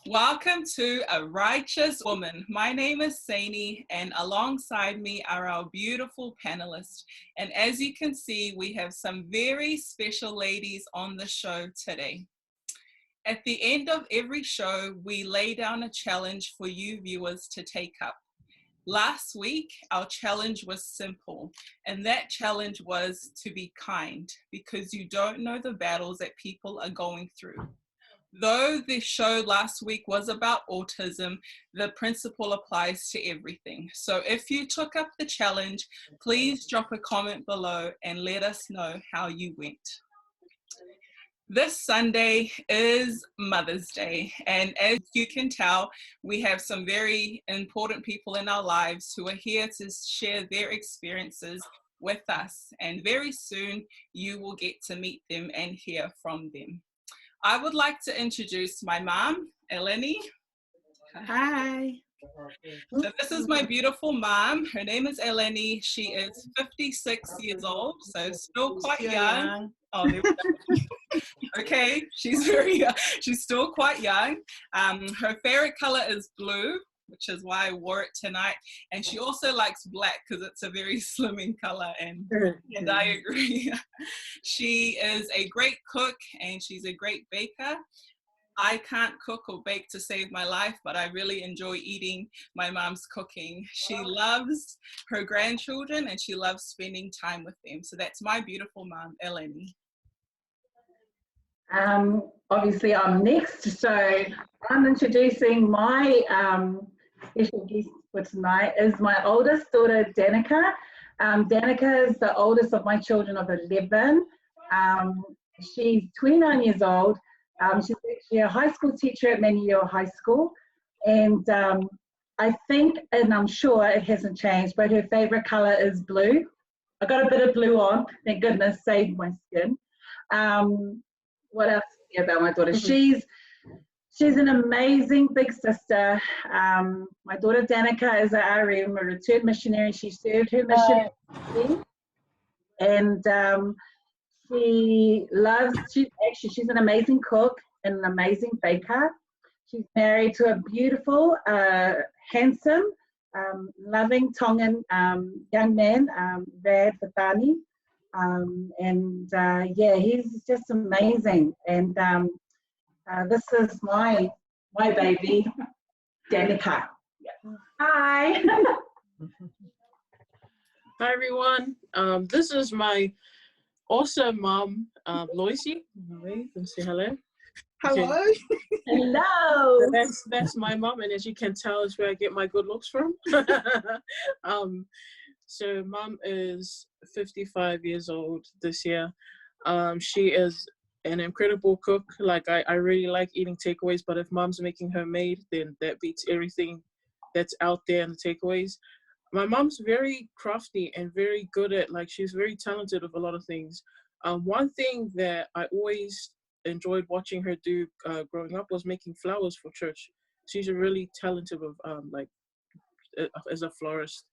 Welcome to A Righteous Woman. My name is Saini, and alongside me are our beautiful panelists. And as you can see, we have some very special ladies on the show today. At the end of every show, we lay down a challenge for you viewers to take up. Last week, our challenge was simple, and that challenge was to be kind, because you don't know the battles that people are going through. Though the show last week was about autism, the principle applies to everything. So if you took up the challenge, please drop a comment below and let us know how you went. This Sunday is Mother's Day, and as you can tell, we have some very important people in our lives who are here to share their experiences with us, and very soon you will get to meet them and hear from them. I would like to introduce my mom, Eleni. Hi. So this is my beautiful mom. Her name is Eleni. She is 56 years old, so still quite young. Oh, there we go. Okay, she's very young. She's still quite young. Her favorite color is blue, which is why I wore it tonight. And she also likes black because it's a very slimming color, and I agree. She is a great cook and she's a great baker. I can't cook or bake to save my life, but I really enjoy eating my mom's cooking. She loves her grandchildren and she loves spending time with them. So that's my beautiful mom, Eleni. Obviously I'm next, so I'm introducing my special guest for tonight is my oldest daughter, Danica. Danica is the oldest of my children of 11. She's 29 years old. She's actually a high school teacher at Menio High School, and I think, and I'm sure it hasn't changed, but her favorite color is blue. I got a bit of blue on, thank goodness, saved my skin. What else to say about my daughter? She's an amazing big sister. My daughter Danica is a RM, a returned missionary. She served her mission, and she's an amazing cook and an amazing baker. She's married to a beautiful, handsome, loving Tongan young man, Rad Fatani. He's just amazing. And this is my baby, Danica. Hi. Hi everyone. This is my awesome mom, Loisy. Wave and say hello. Hello. Okay. Hello. That's my mom, and as you can tell, is where I get my good looks from. So mom is 55 years old this year. She is an incredible cook. Like I really like eating takeaways, but if mom's making her made, then that beats everything that's out there in the takeaways. My mom's very crafty and very good at, like, she's very talented with a lot of things. One thing that I always enjoyed watching her do growing up was making flowers for church. She's a really talented as a florist.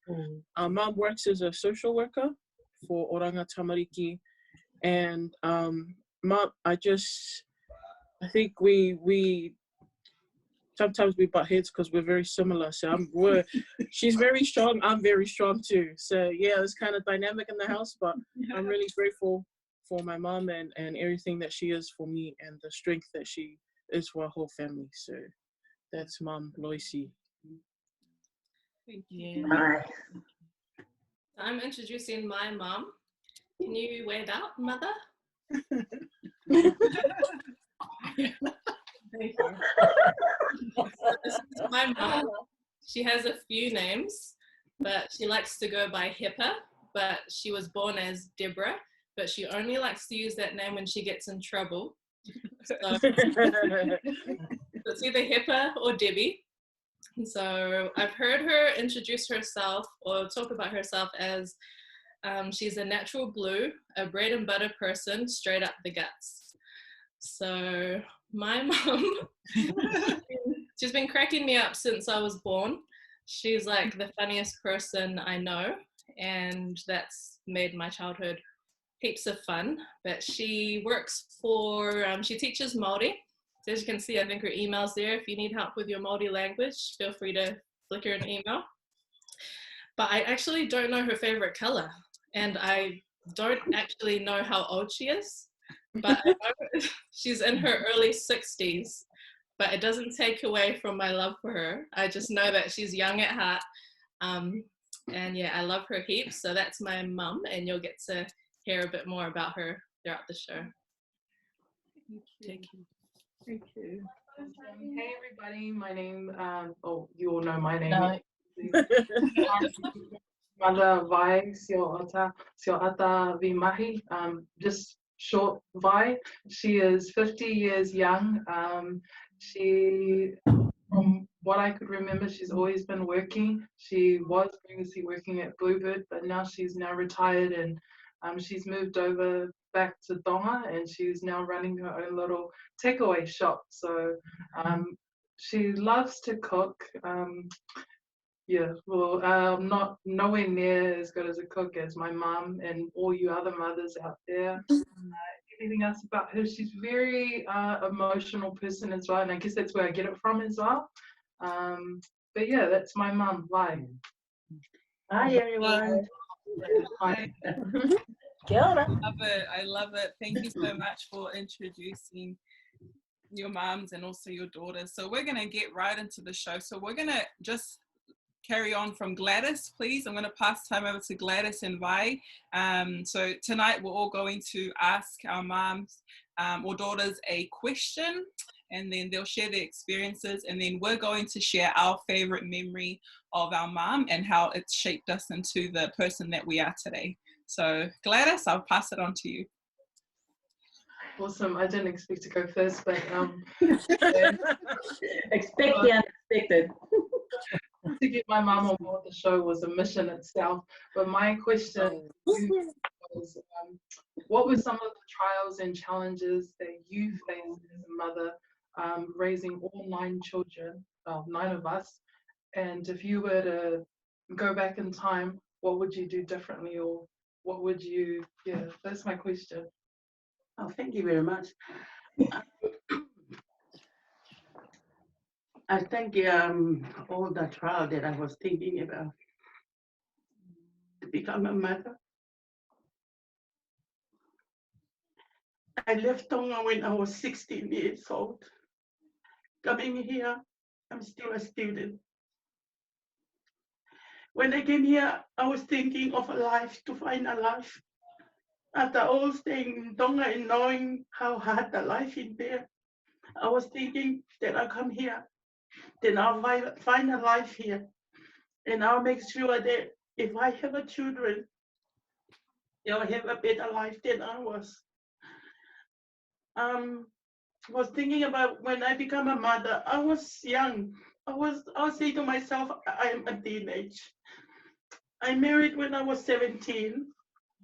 Mom works as a social worker for Oranga Tamariki, and mom, I think we sometimes we butt heads because we're very similar. So she's very strong, I'm very strong too. So yeah, it's kind of dynamic in the house, but I'm really grateful for my mom and everything that she is for me and the strength that she is for our whole family. So that's Mom Loisy. Thank you. Hi. I'm introducing my mom. Can you wave out, mother? Thank you. This is my mom. She has a few names, but she likes to go by Hippa, but she was born as Deborah, but she only likes to use that name when she gets in trouble. So it's either Hippa or Debbie. So I've heard her introduce herself or talk about herself as she's a natural blue, a bread and butter person, straight up the guts. So my mom, she's been cracking me up since I was born. She's like the funniest person I know, and that's made my childhood heaps of fun. But she works for, she teaches Māori So as you can see, I think her email's there. If you need help with your Māori language, feel free to flick her an email. But I actually don't know her favorite color, and I don't actually know how old she is, but I know she's in her early 60s, but it doesn't take away from my love for her. I just know that she's young at heart. And yeah, I love her heaps. So that's my mum, and you'll get to hear a bit more about her throughout the show. Thank you. Thank you. Hey everybody, my name, oh, you all know my name. No. Mother Vai Sio Ata Vimahi, just short Vai. She is 50 years young. She, from what I could remember, she's always been working. She was previously working at Bluebird, but now she's retired, and she's moved over back to Tonga, and she's now running her own little takeaway shop. So she loves to cook. Yeah, well, not nowhere near as good as a cook as my mum and all you other mothers out there. Anything else about her? She's very emotional person as well, and I guess that's where I get it from as well. But yeah, that's my mum, Vai. Hi everyone. Hi. Kia ora. I love it. Thank you so much for introducing your moms and also your daughters. So we're going to get right into the show. So we're going to just carry on from Gladys, please. I'm going to pass time over to Gladys and Vai. So tonight we're all going to ask our moms or daughters a question, and then they'll share their experiences, and then we're going to share our favorite memory of our mom and how it's shaped us into the person that we are today. So Gladys, I'll pass it on to you. Awesome. I didn't expect to go first, but Expect the unexpected. to get my mum on board the show was a mission itself. But my question was, what were some of the trials and challenges that you faced as a mother, raising all 9 children, 9 of us? And if you were to go back in time, what would you do differently, or what would you, yeah, that's my question. Oh, thank you very much. I think all the trial that I was thinking about to become a mother. I left Tonga when I was 16 years old. Coming here, I'm still a student. When I came here, I was thinking of a life, to find a life. After all staying in Tonga and knowing how hard the life is there, I was thinking that I'll come here, then I'll find a life here. And I'll make sure that if I have a children, they'll have a better life than I was. Was thinking about when I become a mother. I was young. I'll say to myself, I am a teenage. I married when I was 17.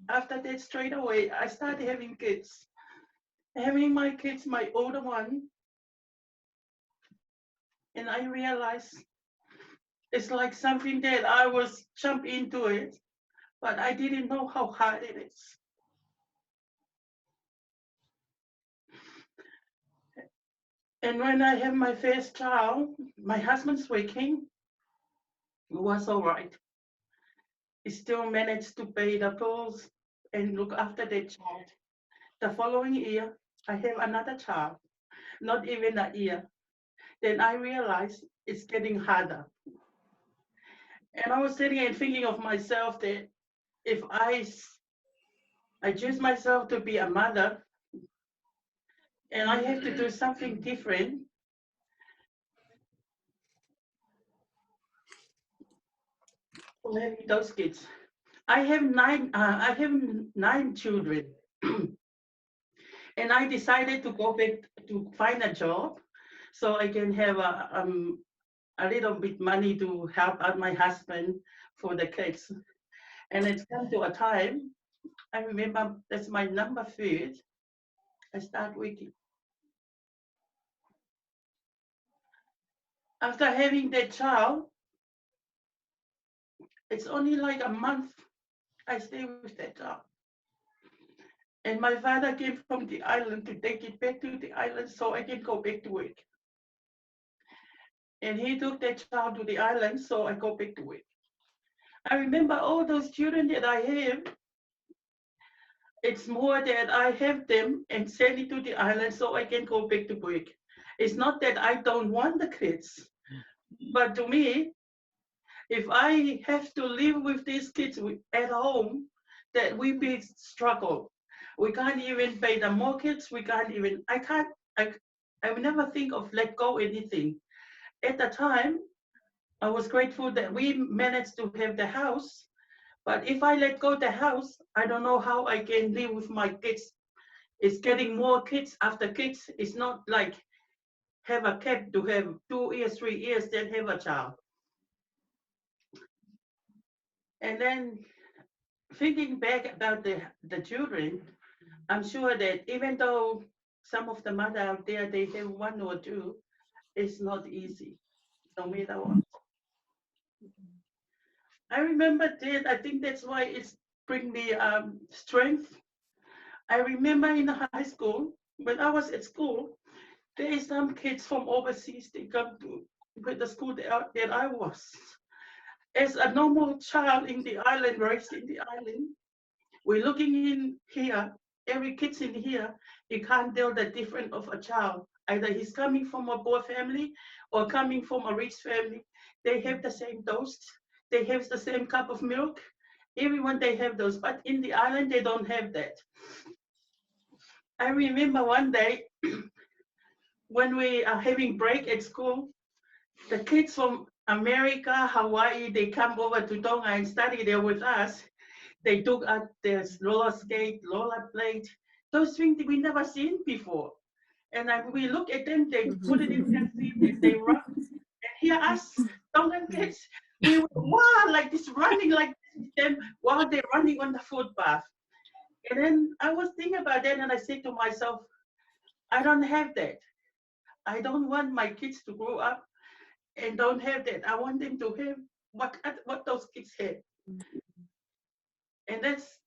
After that, straight away, I started having kids. Having my kids, my older one, and I realized it's like something that I was jump into it, but I didn't know how hard it is. And when I have my first child, my husband's working. It was all right. He still managed to pay the bills and look after the child. The following year, I have another child, not even a year. Then I realized it's getting harder. And I was sitting and thinking of myself that if I choose myself to be a mother, and I have to do something different, for having those kids. I have 9 children. And I decided to go back to find a job so I can have a little bit money to help out my husband for the kids. And it's come to a time, I remember that's my number 3rd, I start working. After having that child, it's only like a month I stay with that child. And my father came from the island to take it back to the island so I can go back to work. And he took that child to the island so I go back to work. I remember all those children that I have. It's more that I have them and send it to the island so I can go back to work. It's not that I don't want the kids, but to me, if I have to live with these kids at home, that we be struggle. We can't even pay the mortgage. We can't even. I would never think of let go anything. At the time, I was grateful that we managed to have the house. But if I let go the house, I don't know how I can live with my kids. It's getting more kids after kids. It's not like have a kid to have 2 years, 3 years, then have a child. And then thinking back about the children, I'm sure that even though some of the mother out there, they have 1 or 2, it's not easy, no matter what. I remember that, I think that's why it's bring me strength. I remember in high school, when I was at school, there is some kids from overseas, they come to with the school that I was. As a normal child in the island, raised in the island, we're looking in here, every kid's in here, you can't tell the difference of a child. Either he's coming from a poor family or coming from a rich family. They have the same toast, they have the same cup of milk. Everyone, they have those, but in the island, they don't have that. I remember one day when we are having break at school, the kids from America, Hawaii, they come over to Tonga and study there with us. They took out their roller skate, roller blade, those things that we never seen before. And we look at them, they put it in their feet and they run. And here us, Tongan kids, we were wow, like this, running like this with them while they're running on the footpath. And then I was thinking about that and I said to myself, I don't have that. I don't want my kids to grow up and don't have that. I want them to have what those kids had. And that's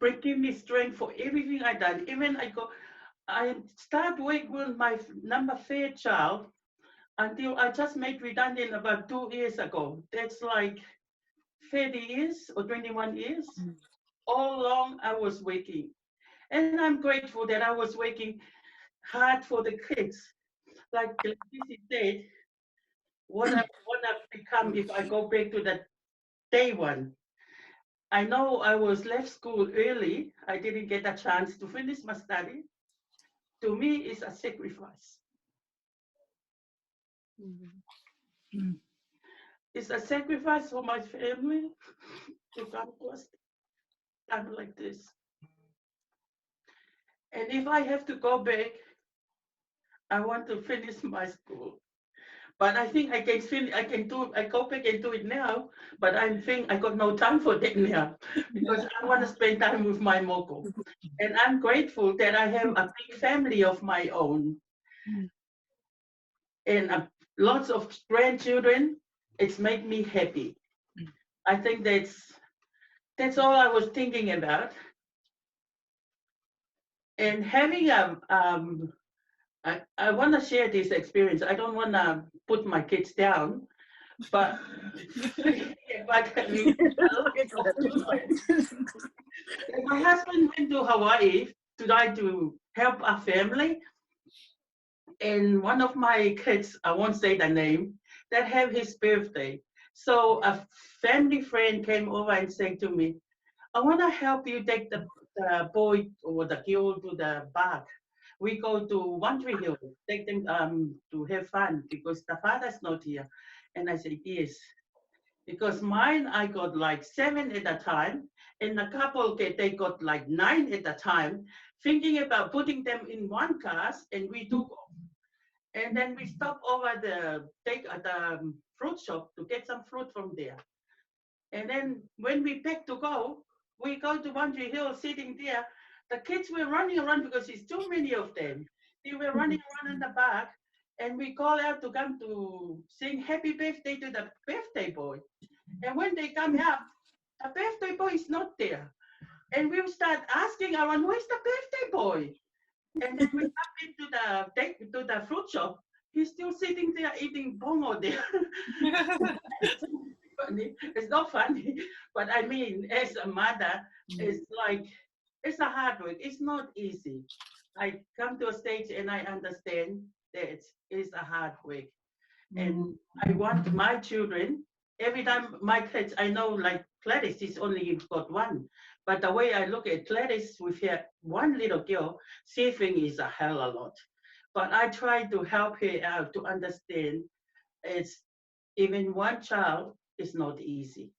bringing me strength for everything I done. Even I start working with my number 3 child until I just made redundant about 2 years ago. That's like 30 years or 21 years. All along I was working. And I'm grateful that I was working hard for the kids. Like this said, what I want to become if I go back to that day one. I know I was left school early. I didn't get a chance to finish my study. To me, it's a sacrifice. Mm-hmm. It's a sacrifice for my family to come to a time like this. And if I have to go back, I want to finish my school. But I think I can go back and do it now, but I think I got no time for that now because I want to spend time with my moko. And I'm grateful that I have a big family of my own. And lots of grandchildren. It's made me happy. I think that's all I was thinking about. And having I want to share this experience. I don't want to put my kids down, but my husband went to Hawaii to try to help our family. And one of my kids, I won't say the name, that have his birthday. So a family friend came over and said to me, I want to help you take the boy or the girl to the park. We go to One Tree Hill, take them to have fun because the father's not here. And I said, yes. Because mine, I got like 7 at a time, and a couple, they got like 9 at a time, thinking about putting them in one car, and we took off. And then we stopped over the fruit shop to get some fruit from there. And then when we packed to go, we go to One Tree Hill, sitting there. The kids were running around because there's too many of them. They were running around in the park, and we call out to come to sing happy birthday to the birthday boy. And when they come out, the birthday boy is not there. And we start asking around, where's the birthday boy? And then we come into the fruit shop. He's still sitting there eating bongo there. It's funny. It's not funny, but I mean, as a mother, it's like it's a hard work. It's not easy. I come to a stage and I understand that it's a hard work, and I want my children. Every time my kids, I know like Gladys is only got one, but the way I look at Gladys with her one little girl, she thinks is a hell a lot. But I try to help her out to understand it's even one child is not easy.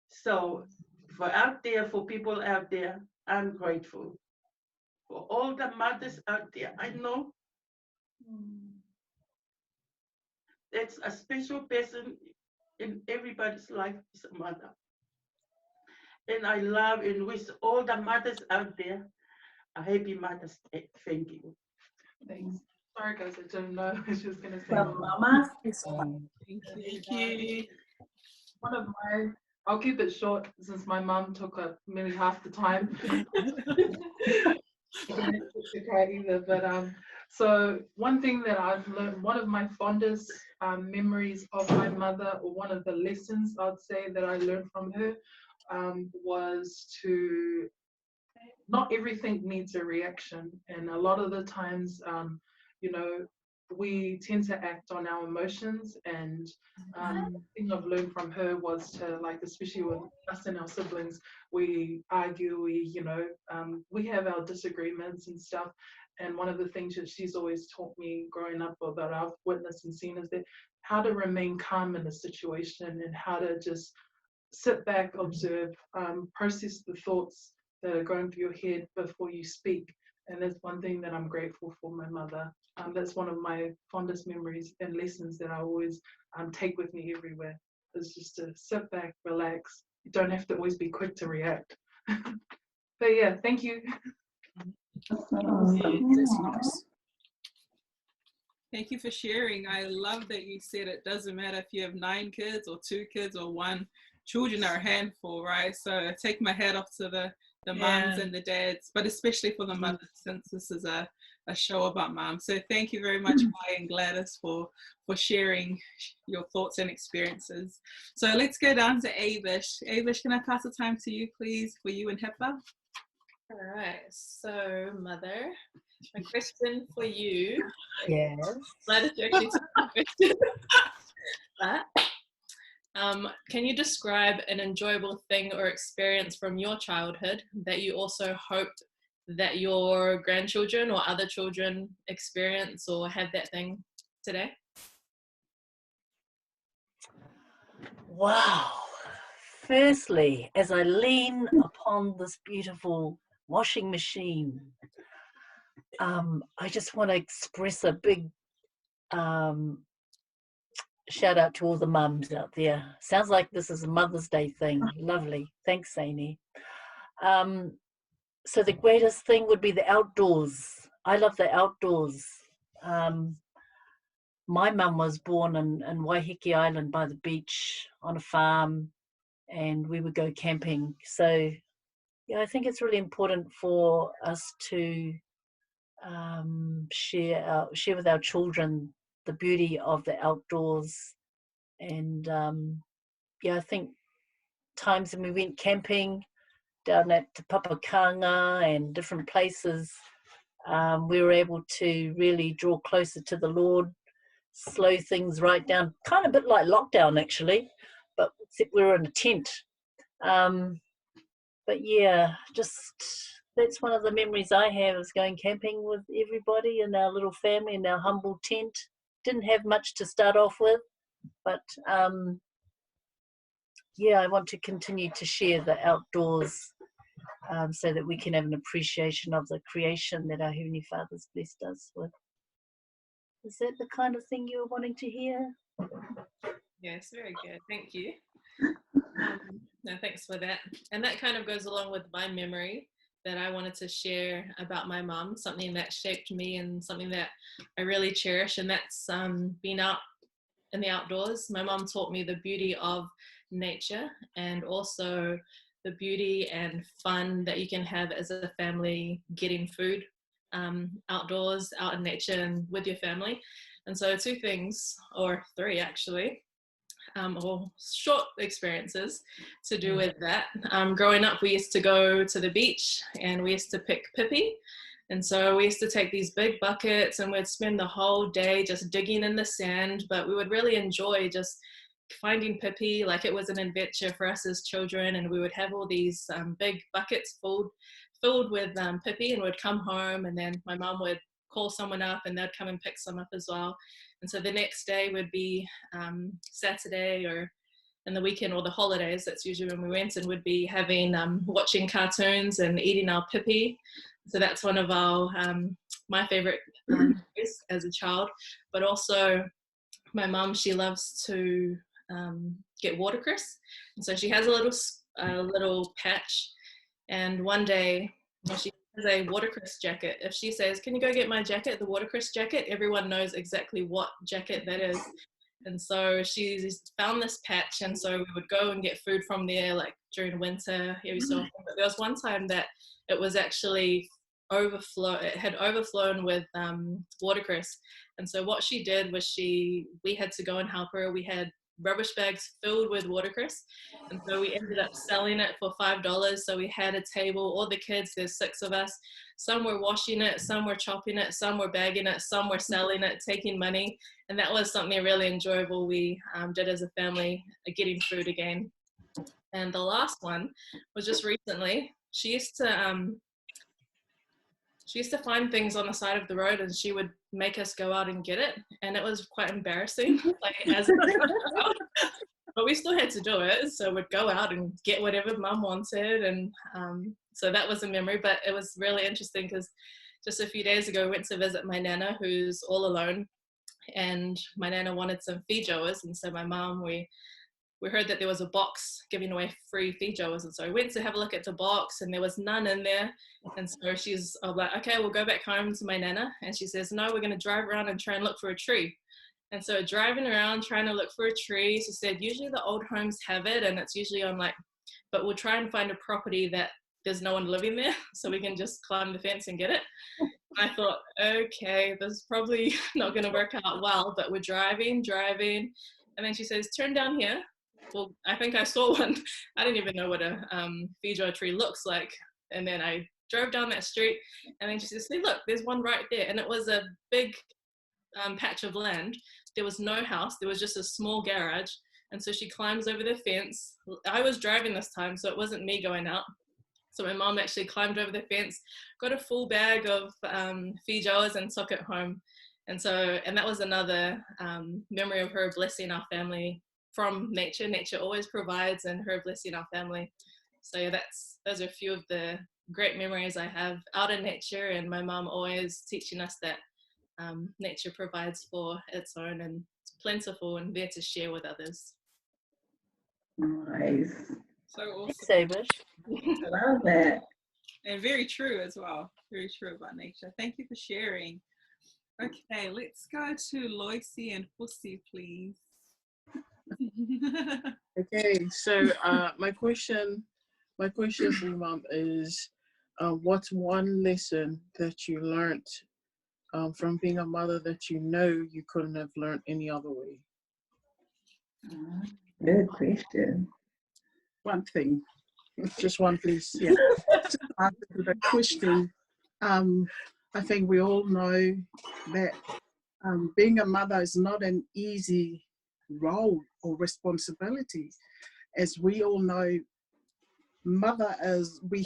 So for people out there, I'm grateful. For all the mothers out there, I know that's a special person in everybody's life is a mother. And I love and wish all the mothers out there a happy Mother's Day. Thank you. Thanks. Sorry, guys, I don't know what she was going to say. From Mama. Thank you. One of my, I'll keep it short since my mum took up nearly half the time. Either, but so one thing that I've learned, one of my fondest memories of my mother, or one of the lessons I'd say that I learned from her, was to not everything needs a reaction, and a lot of the times, you know, we tend to act on our emotions, and the thing I've learned from her was to, like, especially with us and our siblings, we argue, we have our disagreements and stuff, and one of the things that she's always taught me growing up, or that I've witnessed and seen, is that how to remain calm in a situation, and how to just sit back, observe, process the thoughts that are going through your head before you speak. And that's one thing that I'm grateful for my mother. That's one of my fondest memories and lessons that I always take with me everywhere, is just to sit back, relax. You don't have to always be quick to react. But yeah, thank you. Thank you for sharing. I love that you said it doesn't matter if you have 9 kids or 2 kids or 1. Children are a handful, right? So I take my hat off to the mums and the dads, but especially for the mothers, since this is a show about moms. So thank you very much, Mai and Gladys, for sharing your thoughts and experiences. So let's go down to Avish. Avish, can I pass the time to you, please, for you and Hepa? All right, so Mother, my question for you. Yes. Gladys, you actually took the question. But can you describe an enjoyable thing or experience from your childhood that you also hoped that your grandchildren or other children experience or have that thing today? Wow. Firstly, as I lean upon this beautiful washing machine, I just want to express a big shout out to all the mums out there. Sounds like this is a Mother's Day thing. Lovely. Thanks, Saini. So the greatest thing would be the outdoors. I love the outdoors. My mum was born in Waiheke Island by the beach on a farm, and we would go camping. So yeah, I think it's really important for us to share with our children the beauty of the outdoors. And I think times when we went camping down at Te Papakanga and different places, we were able to really draw closer to the Lord, slow things right down, kind of a bit like lockdown actually, but except we were in a tent. But yeah, just that's one of the memories I have, is going camping with everybody in our little family in our humble tent. Didn't have much to start off with, but I want to continue to share the outdoors, so that we can have an appreciation of the creation that our Heavenly Father's blessed us with. Is that the kind of thing you were wanting to hear? Yes, very good. Thank you. No, thanks for that. And that kind of goes along with my memory that I wanted to share about my mom, something that shaped me and something that I really cherish, and that's being out in the outdoors. My mom taught me the beauty of nature and also the beauty and fun that you can have as a family getting food outdoors, out in nature and with your family. And so 2 things, or 3 actually, or short experiences to do with that. Growing up, we used to go to the beach and we used to pick pipi. And so we used to take these big buckets and we'd spend the whole day just digging in the sand, but we would really enjoy just finding pipi like it was an adventure for us as children. And we would have all these big buckets filled with pipi, and we'd come home, and then my mum would call someone up and they'd come and pick some up as well. And so the next day would be Saturday or in the weekend or the holidays, that's usually when we went, and would be having watching cartoons and eating our pipi. So that's one of our my favorite memories as a child. But also my mum, she loves to get watercress, and so she has a little patch. And one day, she has a watercress jacket. If she says, "Can you go get my jacket, the watercress jacket?" everyone knows exactly what jacket that is. And so she's found this patch, and so we would go and get food from there, like during winter every so often. But there was one time that it was actually it had overflown with watercress. And so what she did was we had to go and help her. We had rubbish bags filled with watercress, and so we ended up selling it for $5. So we had a table, all the kids, there's 6 of us, some were washing it, some were chopping it, some were bagging it, some were selling it, taking money. And that was something really enjoyable we did as a family, getting food again. And the last one was just recently. She used to find things on the side of the road, and she would make us go out and get it. And it was quite embarrassing, but we still had to do it. So we'd go out and get whatever mum wanted. And so that was a memory, but it was really interesting because just a few days ago, we went to visit my nana, who's all alone. And my nana wanted some feijoas. And so my mum, we heard that there was a box giving away free feijoas, and so I went to have a look at the box, and there was none in there. And so I was like, okay, we'll go back home to my nana. And she says, no, we're going to drive around and try and look for a tree. And so driving around trying to look for a tree, she said, usually the old homes have it, and it's usually on but we'll try and find a property that there's no one living there, so we can just climb the fence and get it. And I thought, okay, this is probably not going to work out well, but we're driving, and then she says, turn down here. Well, I think I saw one. I didn't even know what a feijoa tree looks like. And then I drove down that street, and then she says, see, look, there's one right there. And it was a big patch of land. There was no house. There was just a small garage. And so she climbs over the fence. I was driving this time, so it wasn't me going out. So my mom actually climbed over the fence, got a full bag of feijoas and took it home. And that was another memory of her blessing our family from nature. Nature always provides, and her blessing our family. So yeah, those are a few of the great memories I have out in nature, and my mom always teaching us that nature provides for its own, and it's plentiful and there to share with others. Nice. So awesome. Thanks, Love that. And very true as well. Very true about nature. Thank you for sharing. Okay, let's go to Loisie and Fusi, please. Okay, so my question for you, Mum, is what's one lesson that you learnt from being a mother that you know you couldn't have learned any other way? Good question. One thing, just one, please. Yeah. To answer the question, I think we all know that being a mother is not an easy role or responsibility. As we all know, mother as we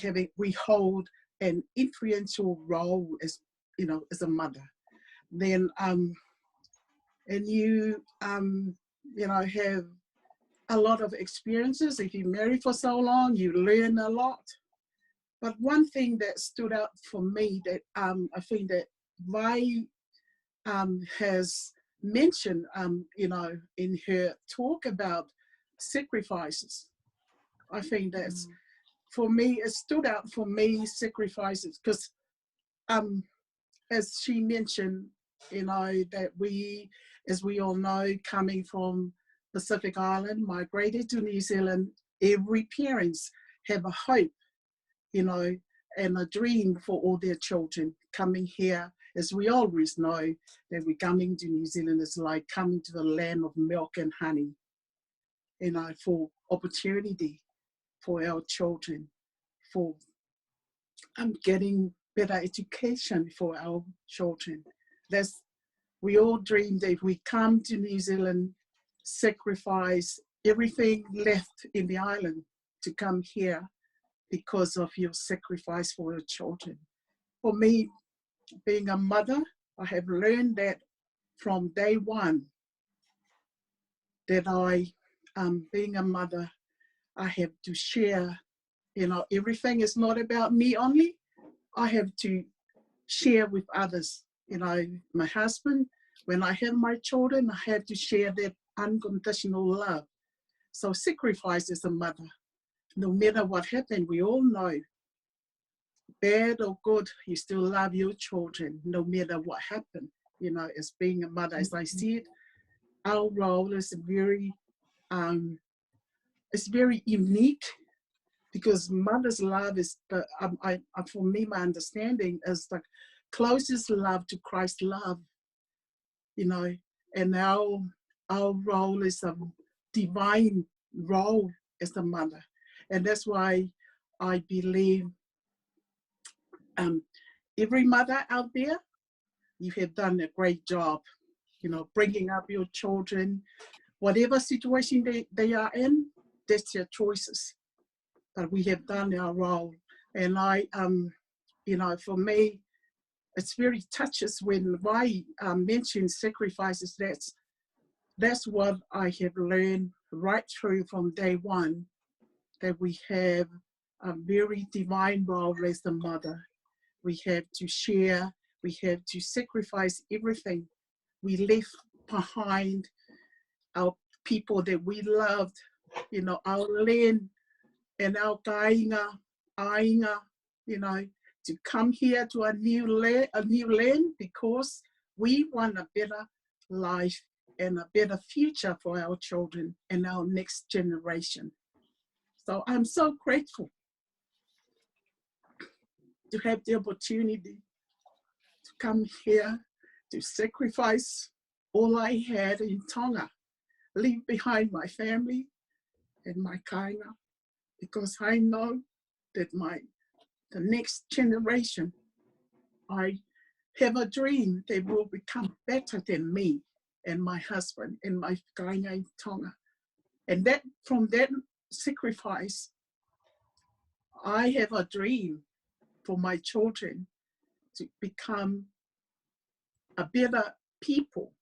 hold an influential role as as a mother. Then and you have a lot of experiences. If you marry for so long, you learn a lot. But one thing that stood out for me that I think that Vi has mentioned, in her talk about sacrifices. I think that's, for me, it stood out for me, sacrifices, because as she mentioned, that we, as we all know, coming from Pacific Island, migrated to New Zealand, every parent have a hope, you know, and a dream for all their children coming here. As we always know, that we're coming to New Zealand is like coming to the land of milk and honey, you know, for opportunity for our children, for getting better education for our children. We all dream that if we come to New Zealand, sacrifice everything left in the island to come here because of your sacrifice for your children. For me, being a mother, I have learned that from day one, that being a mother, I have to share, you know, everything is not about me only. I have to share with others. You know, my husband, when I have my children, I have to share that unconditional love. So sacrifice as a mother, no matter what happened, we all know, bad or good, you still love your children, no matter what happened. You know, as being a mother, as I see it, our role is very unique, because mother's love is for me, my understanding is the closest love to Christ's love, you know, and our role is a divine role as a mother. And that's why I believe every mother out there, you have done a great job, you know, bringing up your children, whatever situation they are in, that's their choices. But we have done our role. And you know, for me, it's very touches when I mention sacrifices. That's what I have learned right through from day one, that we have a very divine role as a mother. We have to share, we have to sacrifice everything. We left behind our people that we loved, you know, our land and our kainga, ainga, you know, to come here to a new land because we want a better life and a better future for our children and our next generation. So I'm so grateful to have the opportunity to come here, to sacrifice all I had in Tonga, leave behind my family and my kainga, because I know that the next generation, I have a dream they will become better than me and my husband and my kainga in Tonga. And that from that sacrifice, I have a dream for my children to become a better people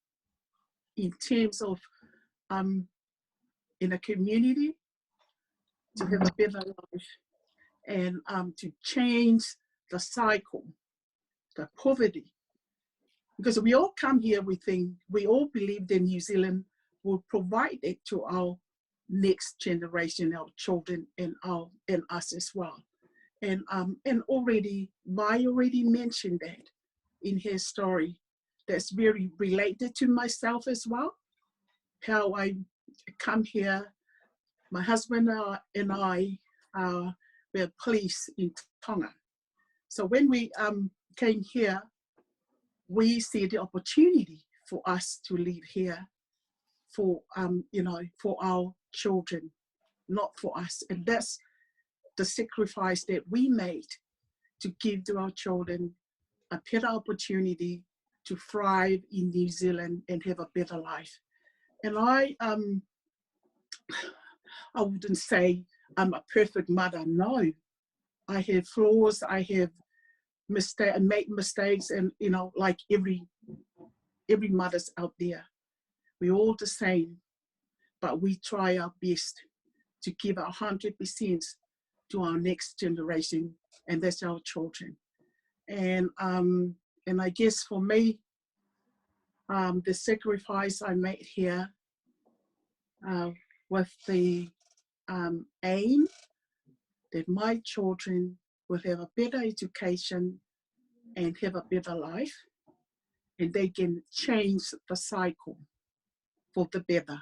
in terms of in a community, to have a better life, and to change the cycle, the poverty. Because we all come here, we all believe that New Zealand will provide it to our next generation, our children, and us as well. And already, Mai already mentioned that in his story. That's very related to myself as well. How I come here, my husband and I were police in Tonga. So when we came here, we see the opportunity for us to live here for you know, for our children, not for us. And that's the sacrifice that we made to give to our children a better opportunity to thrive in New Zealand and have a better life. And I wouldn't say I'm a perfect mother. No, I have flaws. I have make mistakes, and you know, like every mother's out there, we're all the same. But we try our best to give 100% to our next generation, and that's our children. And I guess for me, the sacrifice I made here with the aim that my children will have a better education and have a better life, and they can change the cycle for the better,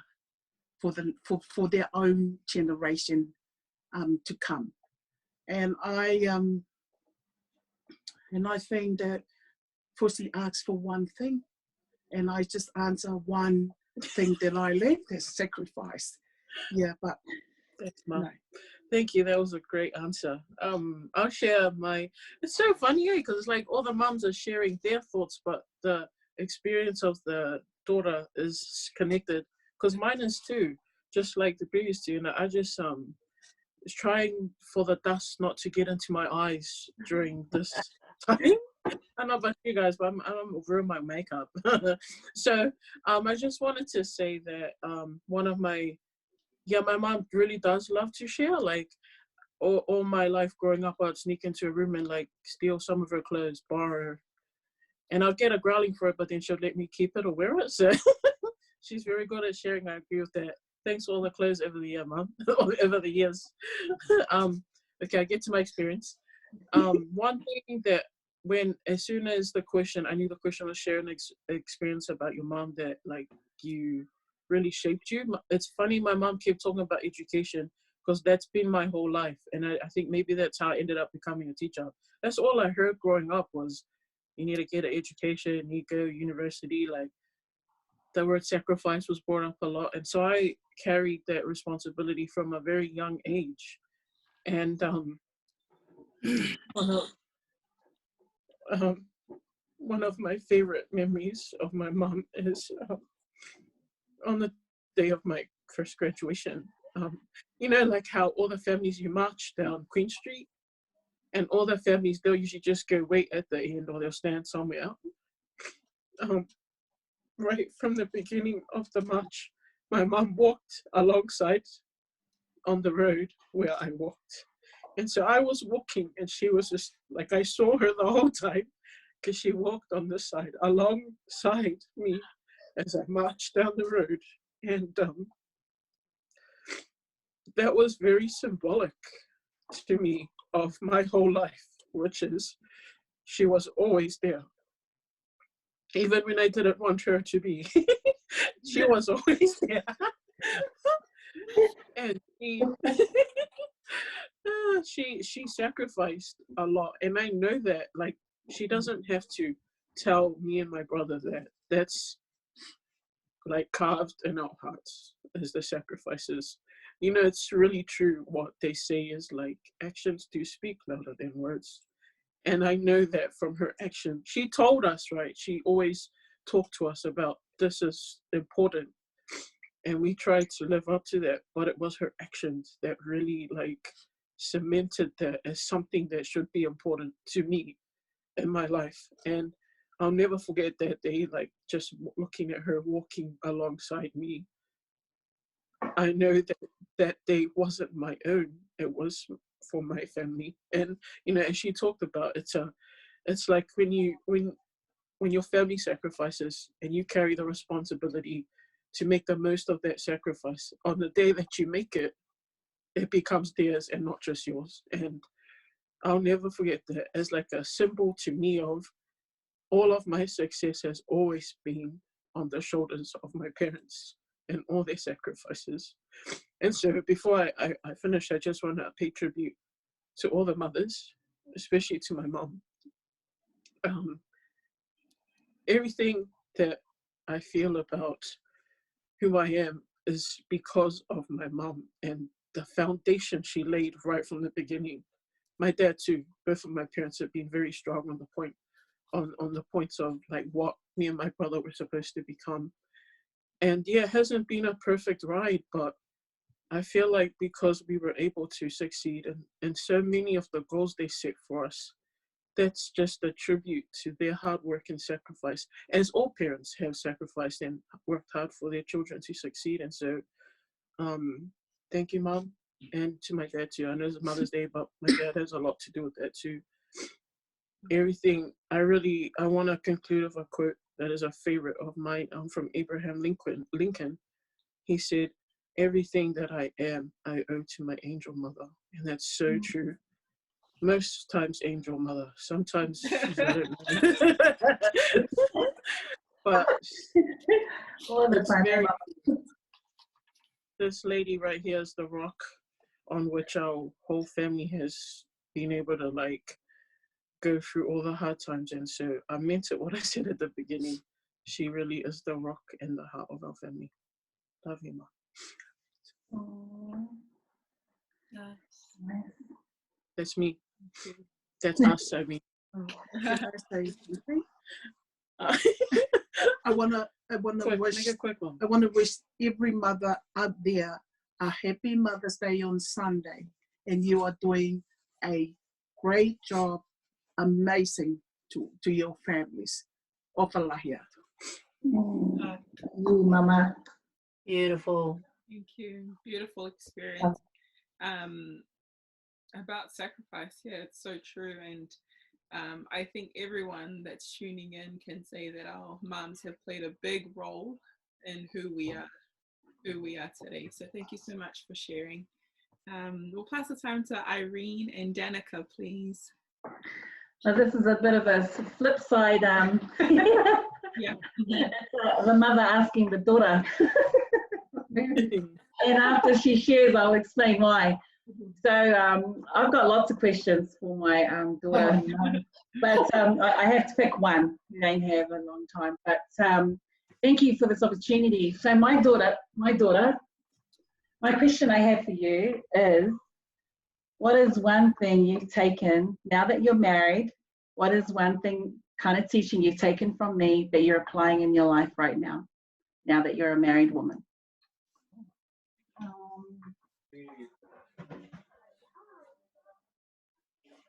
for their own generation to come. And I think that Pussy asks for one thing, and I just answer one thing that I live, is sacrifice. Yeah, but Thanks, Mom. no. Thank you. That was a great answer. I'll share my. It's so funny, because it's like all the moms are sharing their thoughts, but the experience of the daughter is connected. Because mine is too, just like the previous two. And I just was trying for the dust not to get into my eyes during this time. I don't know about you guys, but I'm ruining my makeup. So I just wanted to say that one of my mom really does love to share. Like all my life growing up, I'd sneak into a room and like steal some of her clothes, borrow, and I'd get a growling for it, but then she'd let me keep it or wear it. So she's very good at sharing. I agree with that. Thanks for all the clothes over the year, Mom. Over the years. Okay, I get to my experience. One thing that as soon as I knew the question was sharing experience about your mom that like you really shaped you. It's funny, my mom kept talking about education because that's been my whole life. And I think maybe that's how I ended up becoming a teacher. That's all I heard growing up was, you need to get an education, you need to go to university. Like the word sacrifice was brought up a lot. And so I carried that responsibility from a very young age. And one of my favorite memories of my mom is on the day of my first graduation. You know, like how all the families, you march down Queen Street, and all the families, they'll usually just go wait at the end, or they'll stand somewhere. Right from the beginning of the march, my mom walked alongside on the road where I walked. And so I was walking, and she was just like, I saw her the whole time, because she walked on this side alongside me as I marched down the road. And that was very symbolic to me of my whole life, which is she was always there. Even when I didn't want her to be, she was always there. And she sacrificed a lot. And I know that, like, she doesn't have to tell me and my brother that. That's like carved in our hearts as the sacrifices. You know, it's really true what they say is like actions do speak louder than words. And I know that from her action. She told us, right? She always talked to us about this is important. And we tried to live up to that, but it was her actions that really like cemented that as something that should be important to me in my life. And I'll never forget that day, like just looking at her walking alongside me. I know that that day wasn't my own, it was for my family. And you know, as she talked about, it's like when your family sacrifices and you carry the responsibility to make the most of that sacrifice. On the day that you make it, it becomes theirs and not just yours. And I'll never forget that as like a symbol to me of all of my success has always been on the shoulders of my parents and all their sacrifices. And so before I finish, I just want to pay tribute to all the mothers, especially to my mom. Everything that I feel about who I am is because of my mom and the foundation she laid right from the beginning. My dad too, both of my parents have been very strong on the points of like what me and my brother were supposed to become. And yeah, it hasn't been a perfect ride, but I feel like because we were able to succeed in so many of the goals they set for us, that's just a tribute to their hard work and sacrifice, as all parents have sacrificed and worked hard for their children to succeed. And so thank you, Mom, and to my dad too. I know it's Mother's Day, but my dad has a lot to do with that too. Everything, I want to conclude with a quote that is a favorite of mine, from Abraham Lincoln. He said, "Everything that I am, I owe to my angel mother." And that's so true. Most times angel mother, sometimes she's I don't know. But it's very, this lady right here is the rock on which our whole family has being able to like go through all the hard times. And so I meant it what I said at the beginning. She really is the rock in the heart of our family. Love you, Ma. Nice. That's me. That's us, I mean. Can I say something? I wanna wish Make a quick one. I wanna wish every mother out there a happy Mother's Day on Sunday, and you are doing a great job, amazing to your families. Ofalahia. You, Mama. Beautiful. Thank you. Beautiful experience. About sacrifice, yeah, it's so true. And I think everyone that's tuning in can say that our moms have played a big role in who we are today. So thank you so much for sharing. We'll pass the time to Irene and Danica, please. Well, this is a bit of a flip side. Yeah. The mother asking the daughter. And after she shares, I'll explain why. So I've got lots of questions for my daughter, but I have to pick one. We don't have a long time, but thank you for this opportunity. So my question I have for you is, what is one thing you've taken, now that you're married, what is one thing kind of teaching you've taken from me that you're applying in your life right now that you're a married woman?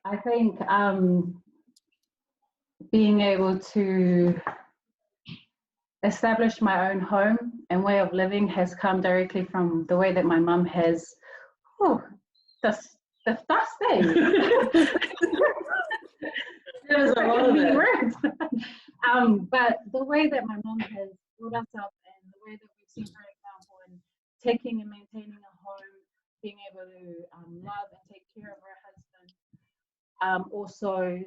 I think being able to establish my own home and way of living has come directly from the way that my mum has, the stuff thing. There's a lot of words. But the way that my mum has brought us up and the way that we've seen her example in taking and maintaining a home, being able to love and take care of her husband. Also,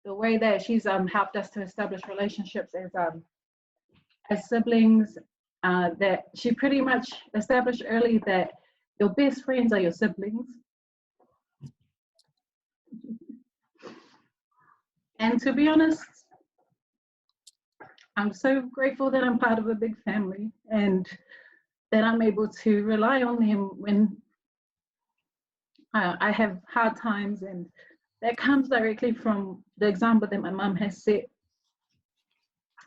the way that she's helped us to establish relationships as siblings, that she pretty much established early that your best friends are your siblings. And to be honest, I'm so grateful that I'm part of a big family and that I'm able to rely on them when I have hard times, and that comes directly from the example that my mum has set.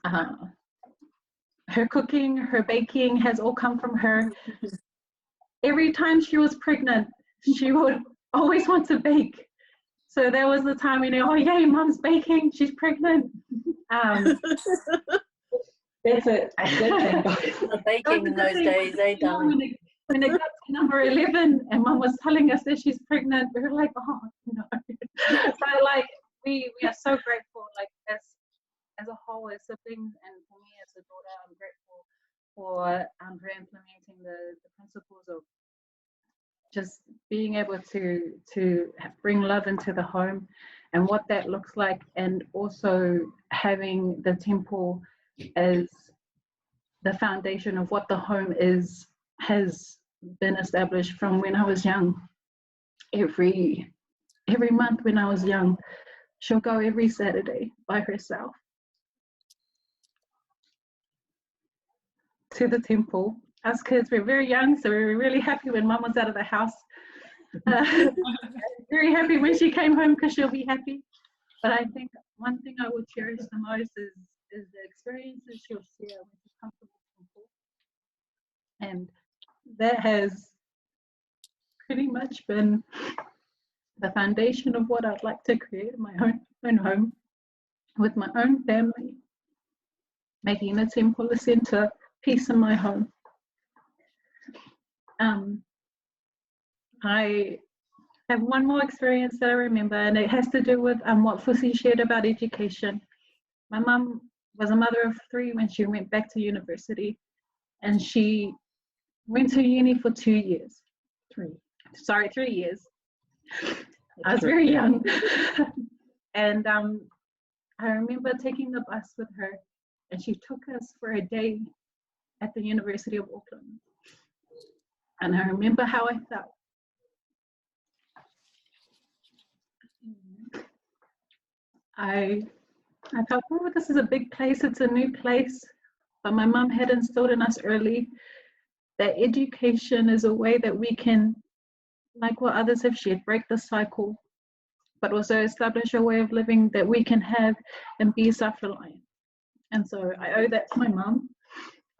Her cooking, her baking has all come from her. Every time she was pregnant, she would always want to bake. So there was the time we knew, oh yay, Mum's baking, she's pregnant. That's it. The baking in those days, darling. When it got to number 11 and Mum was telling us that she's pregnant, we were like, oh no. So like we are so grateful, like as a whole, as siblings, and for me as a daughter, I'm grateful for her implementing the principles of just being able to bring love into the home and what that looks like, and also having the temple as the foundation of what the home is, has been established from when I was young. Every month when I was young, she'll go every Saturday by herself to the temple. Us kids were very young, so we were really happy when Mum was out of the house. Very happy when she came home because she'll be happy. But I think one thing I would cherish the most is the experiences she'll share when she's comfortable with people. And that has pretty much been the foundation of what I'd like to create in my own home with my own family, making the temple a center, peace in my home. I have one more experience that I remember, and it has to do with what Fusi shared about education. My mum was a mother of 3 when she went back to university, and she went to uni for 2 years. 3 years. I was very young. And I remember taking the bus with her, and she took us for a day at the University of Auckland. And I remember how I felt. I thought, oh, this is a big place, it's a new place. But my mum had instilled in us early that education is a way that we can, like what others have shared, break the cycle, but also establish a way of living that we can have and be self-reliant. And so I owe that to my mum.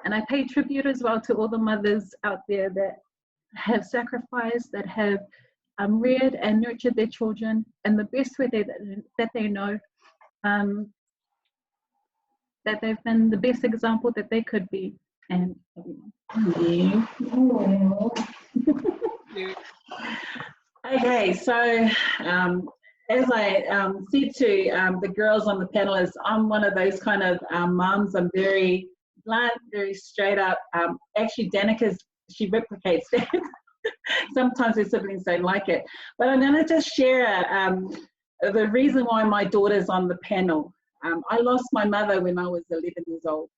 And I pay tribute as well to all the mothers out there that have sacrificed, that have reared and nurtured their children in the best way that they know, that they've been the best example that they could be. And yeah. Okay, so as I said to the girls on the panelists, I'm one of those kind of mums. I'm very blunt, very straight up. Actually, Danica, she replicates that. Sometimes her siblings don't like it. But I'm going to just share the reason why my daughter's on the panel. I lost my mother when I was 11 years old.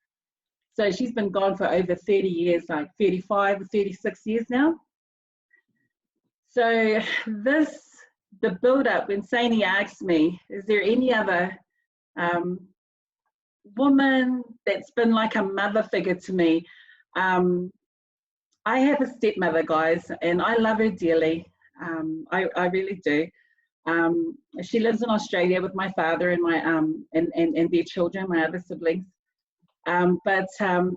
So she's been gone for over 30 years, like 35 or 36 years now. So the build-up, when Saini asked me, is there any other woman that's been like a mother figure to me? I have a stepmother, guys, and I love her dearly. I really do. She lives in Australia with my father and my and their children, my other siblings. But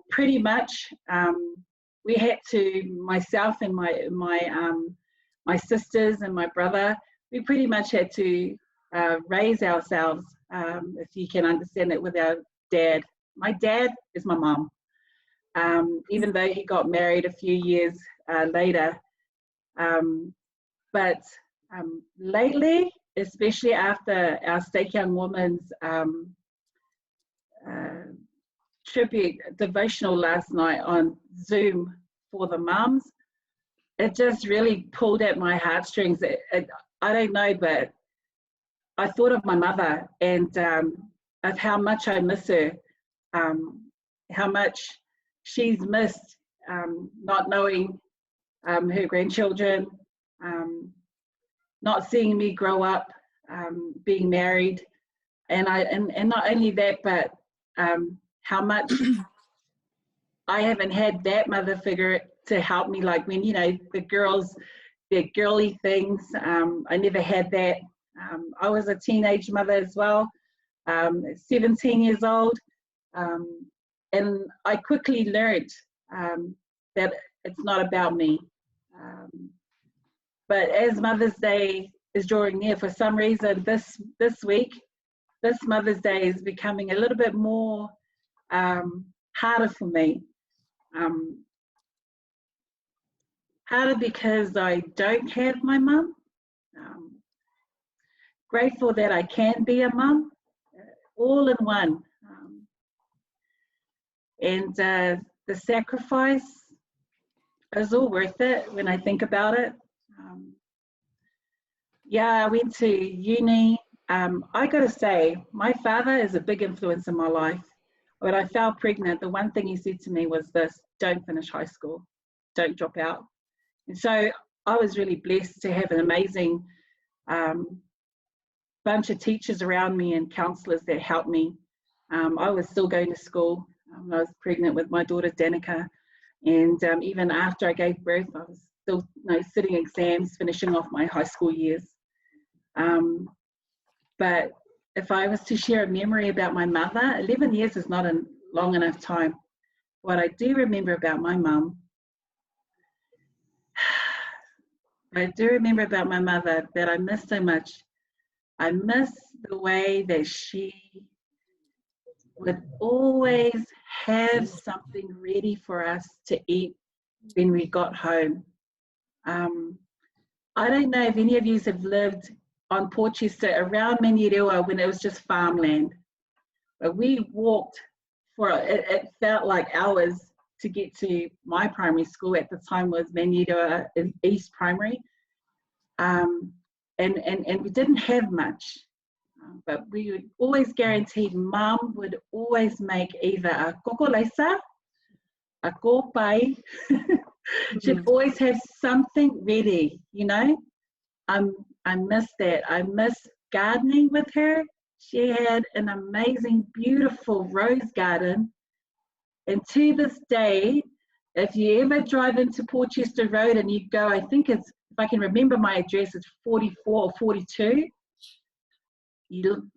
pretty much we had to, myself and my sisters and my brother, we pretty much had to raise ourselves, if you can understand it, with our dad. My dad is my mum. Even though he got married a few years later. But lately, especially after our Stake Young Women's tribute devotional last night on Zoom for the mums, it just really pulled at my heartstrings. I don't know, but I thought of my mother and of how much I miss her, how much she's missed, not knowing her grandchildren, not seeing me grow up, being married, and not only that, but how much I haven't had that mother figure to help me, like when, you know, the girls, their girly things, I never had that. I was a teenage mother as well, 17 years old, and I quickly learned that it's not about me. But as Mother's Day is drawing near, for some reason this week, this Mother's Day is becoming a little bit more harder for me. Harder because I don't have my mum. Grateful that I can be a mum, all in one. And the sacrifice is all worth it when I think about it. Yeah, I went to uni. I gotta say, my father is a big influence in my life. When I fell pregnant, the one thing he said to me was this: don't finish high school, don't drop out. And so I was really blessed to have an amazing bunch of teachers around me and counselors that helped me. I was still going to school. I was pregnant with my daughter Danica, and even after I gave birth, I was still, you know, sitting exams, finishing off my high school years. But if I was to share a memory about my mother, 11 years is not a long enough time. What I do remember about my mum, I do remember about my mother that I miss so much. I miss the way that she would always have something ready for us to eat when we got home. I don't know if any of you have lived on Portchester around Manurewa when it was just farmland. But we walked for, it felt like hours to get to my primary school. At the time was Manurewa East Primary. And we didn't have much. But we would always guarantee Mum would always make either a kokolesa, a kōpai. She'd always have something ready, you know. I miss that. I miss gardening with her. She had an amazing, beautiful rose garden. And to this day, if you ever drive into Portchester Road and you go, I think it's, if I can remember my address, it's 44 or 42.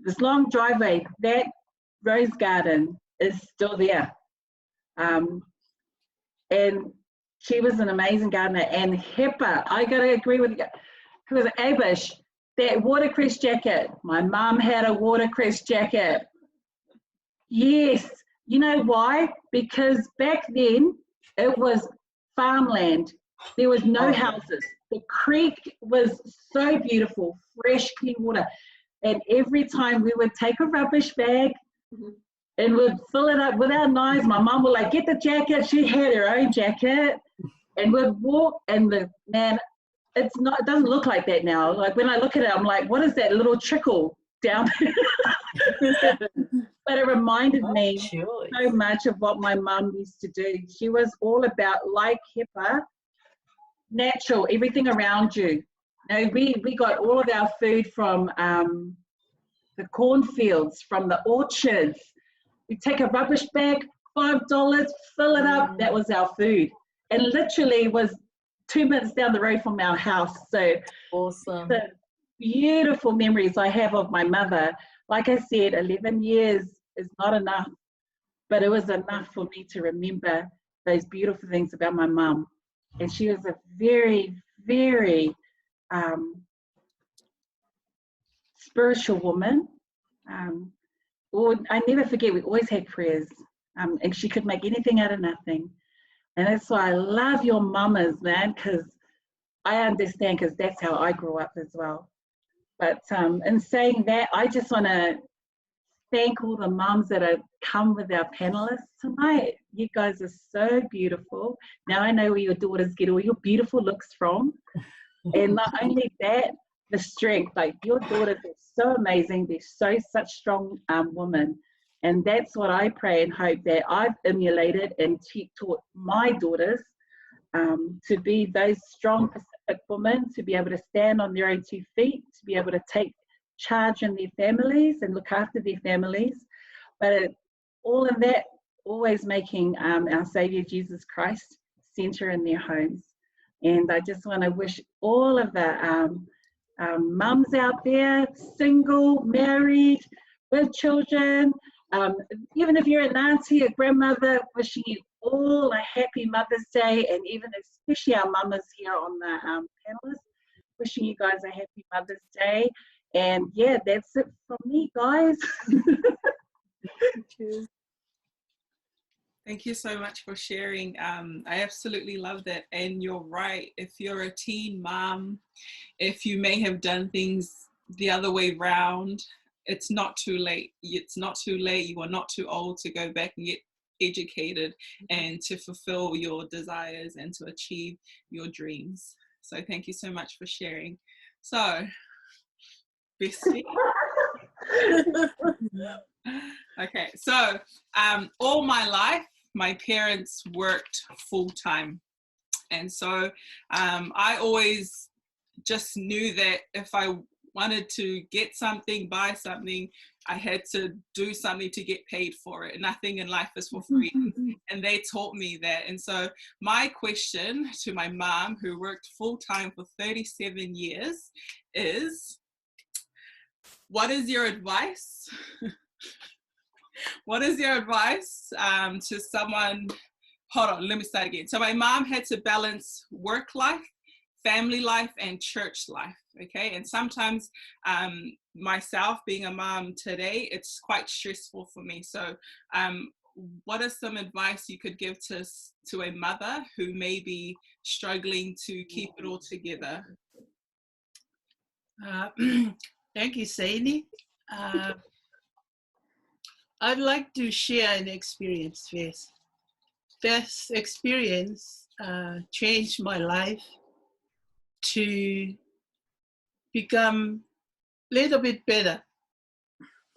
This long driveway, that rose garden is still there. And she was an amazing gardener. And Hepa, I got to agree with you, who was Abish, that watercress jacket. My mum had a watercress jacket. Yes. You know why? Because back then it was farmland. There was no houses. The creek was so beautiful, fresh, clean water. And every time we would take a rubbish bag and we'd fill it up with our knives. My mum would like, get the jacket. She had her own jacket. And we'd walk, and man, it doesn't look like that now. Like when I look at it, I'm like, what is that little trickle down there? But it reminded me so much of what my mum used to do. She was all about, like Hepa, natural, everything around you. You know, we got all of our food from the cornfields, from the orchards. We take a rubbish bag, $5, fill it up, that was our food. And literally was 2 minutes down the road from our house. So awesome. The beautiful memories I have of my mother. Like I said, 11 years is not enough, but it was enough for me to remember those beautiful things about my mum. And she was a very, very spiritual woman. I never forget, we always had prayers, and she could make anything out of nothing. And that's why I love your mamas, man, because I understand, because that's how I grew up as well. But in saying that, I just want to thank all the mums that have come with our panelists tonight. You guys are so beautiful. Now I know where your daughters get all your beautiful looks from. And not only that, the strength. Like, your daughters are so amazing. They're such strong women. And that's what I pray and hope that I've emulated and taught my daughters to be those strong Pacific women, to be able to stand on their own 2 feet, to be able to take charge in their families and look after their families. But all of that, always making our Saviour Jesus Christ center in their homes. And I just want to wish all of the mums out there, single, married, with children, even if you're an auntie, a grandmother, wishing you all a happy Mother's Day, and even especially our mamas here on the panelists, wishing you guys a happy Mother's Day. And yeah, that's it from me, guys. Thank you so much for sharing. I absolutely love that. And you're right. If you're a teen mom, if you may have done things the other way round, it's not too late. It's not too late. You are not too old to go back and get educated and to fulfill your desires and to achieve your dreams. So thank you so much for sharing. So, Bestie. Okay, so all my life, my parents worked full-time. And so I always just knew that if I wanted to get something, buy something, I had to do something to get paid for it. Nothing in life is for free. And they taught me that. And so my question to my mom, who worked full-time for 37 years, is, what is your advice? What is your advice to someone? Hold on, let me start again. So my mom had to balance work life, family life, and church life, okay? And sometimes myself being a mom today, it's quite stressful for me. So what is some advice you could give to a mother who may be struggling to keep it all together? Thank you, Sadie. I'd like to share an experience first. This experience changed my life to become a little bit better,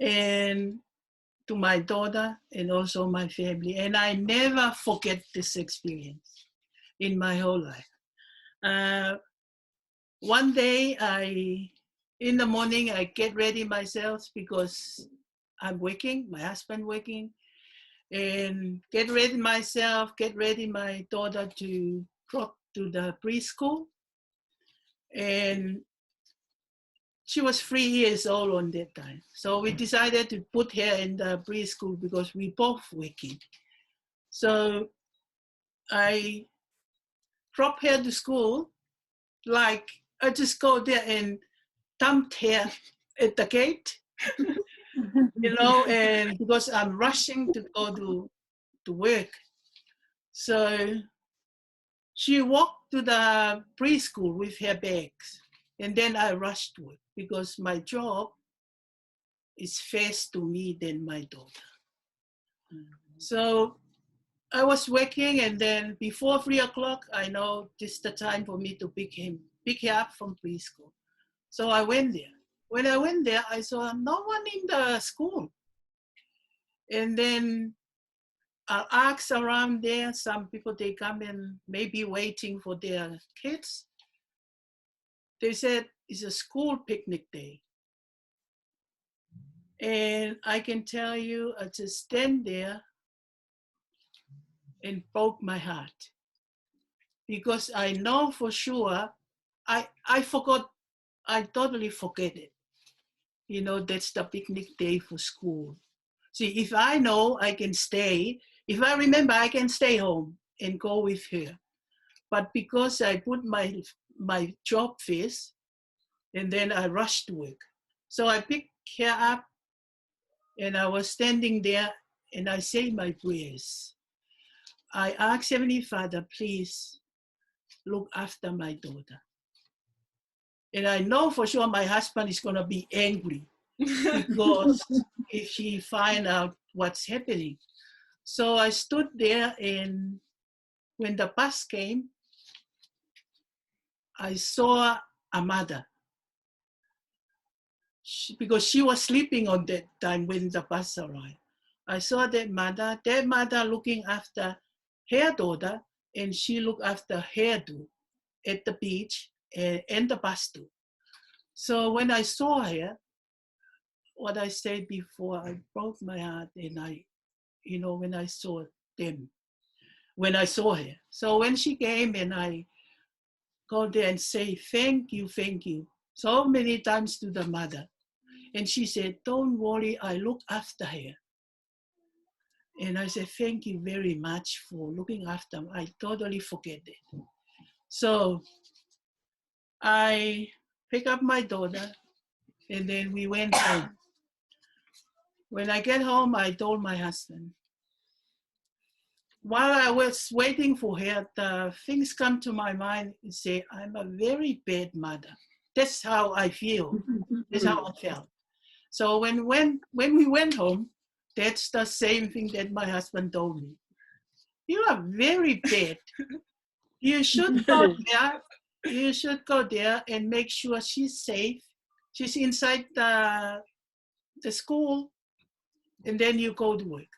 and to my daughter and also my family. And I never forget this experience in my whole life. One day in the morning, I get ready myself because I'm working, my husband working, and get ready myself, get ready my daughter to drop to the preschool. And she was 3 years old on that time. So we decided to put her in the preschool because we both working. So I dropped her to school, like I just go there and dumped her at the gate, you know, and because I'm rushing to go to work. So she walked to the preschool with her bags. And then I rushed to work because my job is first to me than my daughter. So I was working, and then before 3 o'clock, I know this is the time for me to pick her up from preschool. So I went there. When I went there, I saw no one in the school. And then I asked around there, some people, they come in maybe waiting for their kids. They said it's a school picnic day. And I can tell you, I just stand there and broke my heart. Because I know for sure, I forgot, I totally forget it. You know, that's the picnic day for school. See, if I know I can stay, if I remember I can stay home and go with her. But because I put my job first, and then I rushed to work. So I picked her up, and I was standing there, and I say my prayers. I asked Heavenly Father, please look after my daughter. And I know for sure my husband is going to be angry because if he find out what's happening. So I stood there, and when the bus came, I saw a mother. Because she was sleeping on that time when the bus arrived. I saw that mother looking after her daughter, and she looked after her too at the beach and the bus too. So when I saw her, what I said before, I broke my heart, and when I saw them, when I saw her. So when she came, and I go there and say, thank you, so many times to the mother. And she said, don't worry, I look after her. And I said, thank you very much for looking after me. I totally forget it. So I pick up my daughter, and then we went home. When I get home, I told my husband. While I was waiting for her, the things come to my mind and say, I'm a very bad mother. That's how I feel. That's how I felt. So when we went home, that's the same thing that my husband told me. You are very bad. You should go there. You should go there and make sure she's safe. She's inside the school, and then you go to work.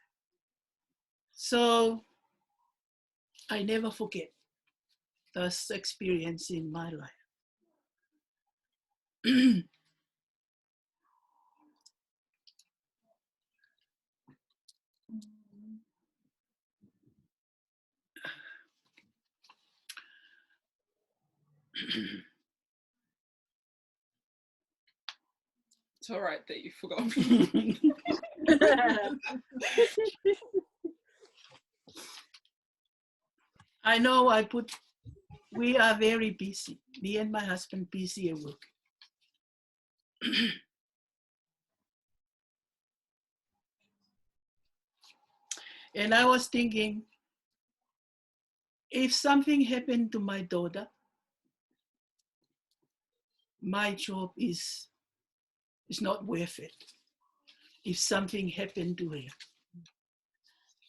So I never forget this experience in my life. It's all right that you forgot me. I know we are very busy. Me and my husband busy at work. And I was thinking, if something happened to my daughter, my job is not worth it. If something happened to her.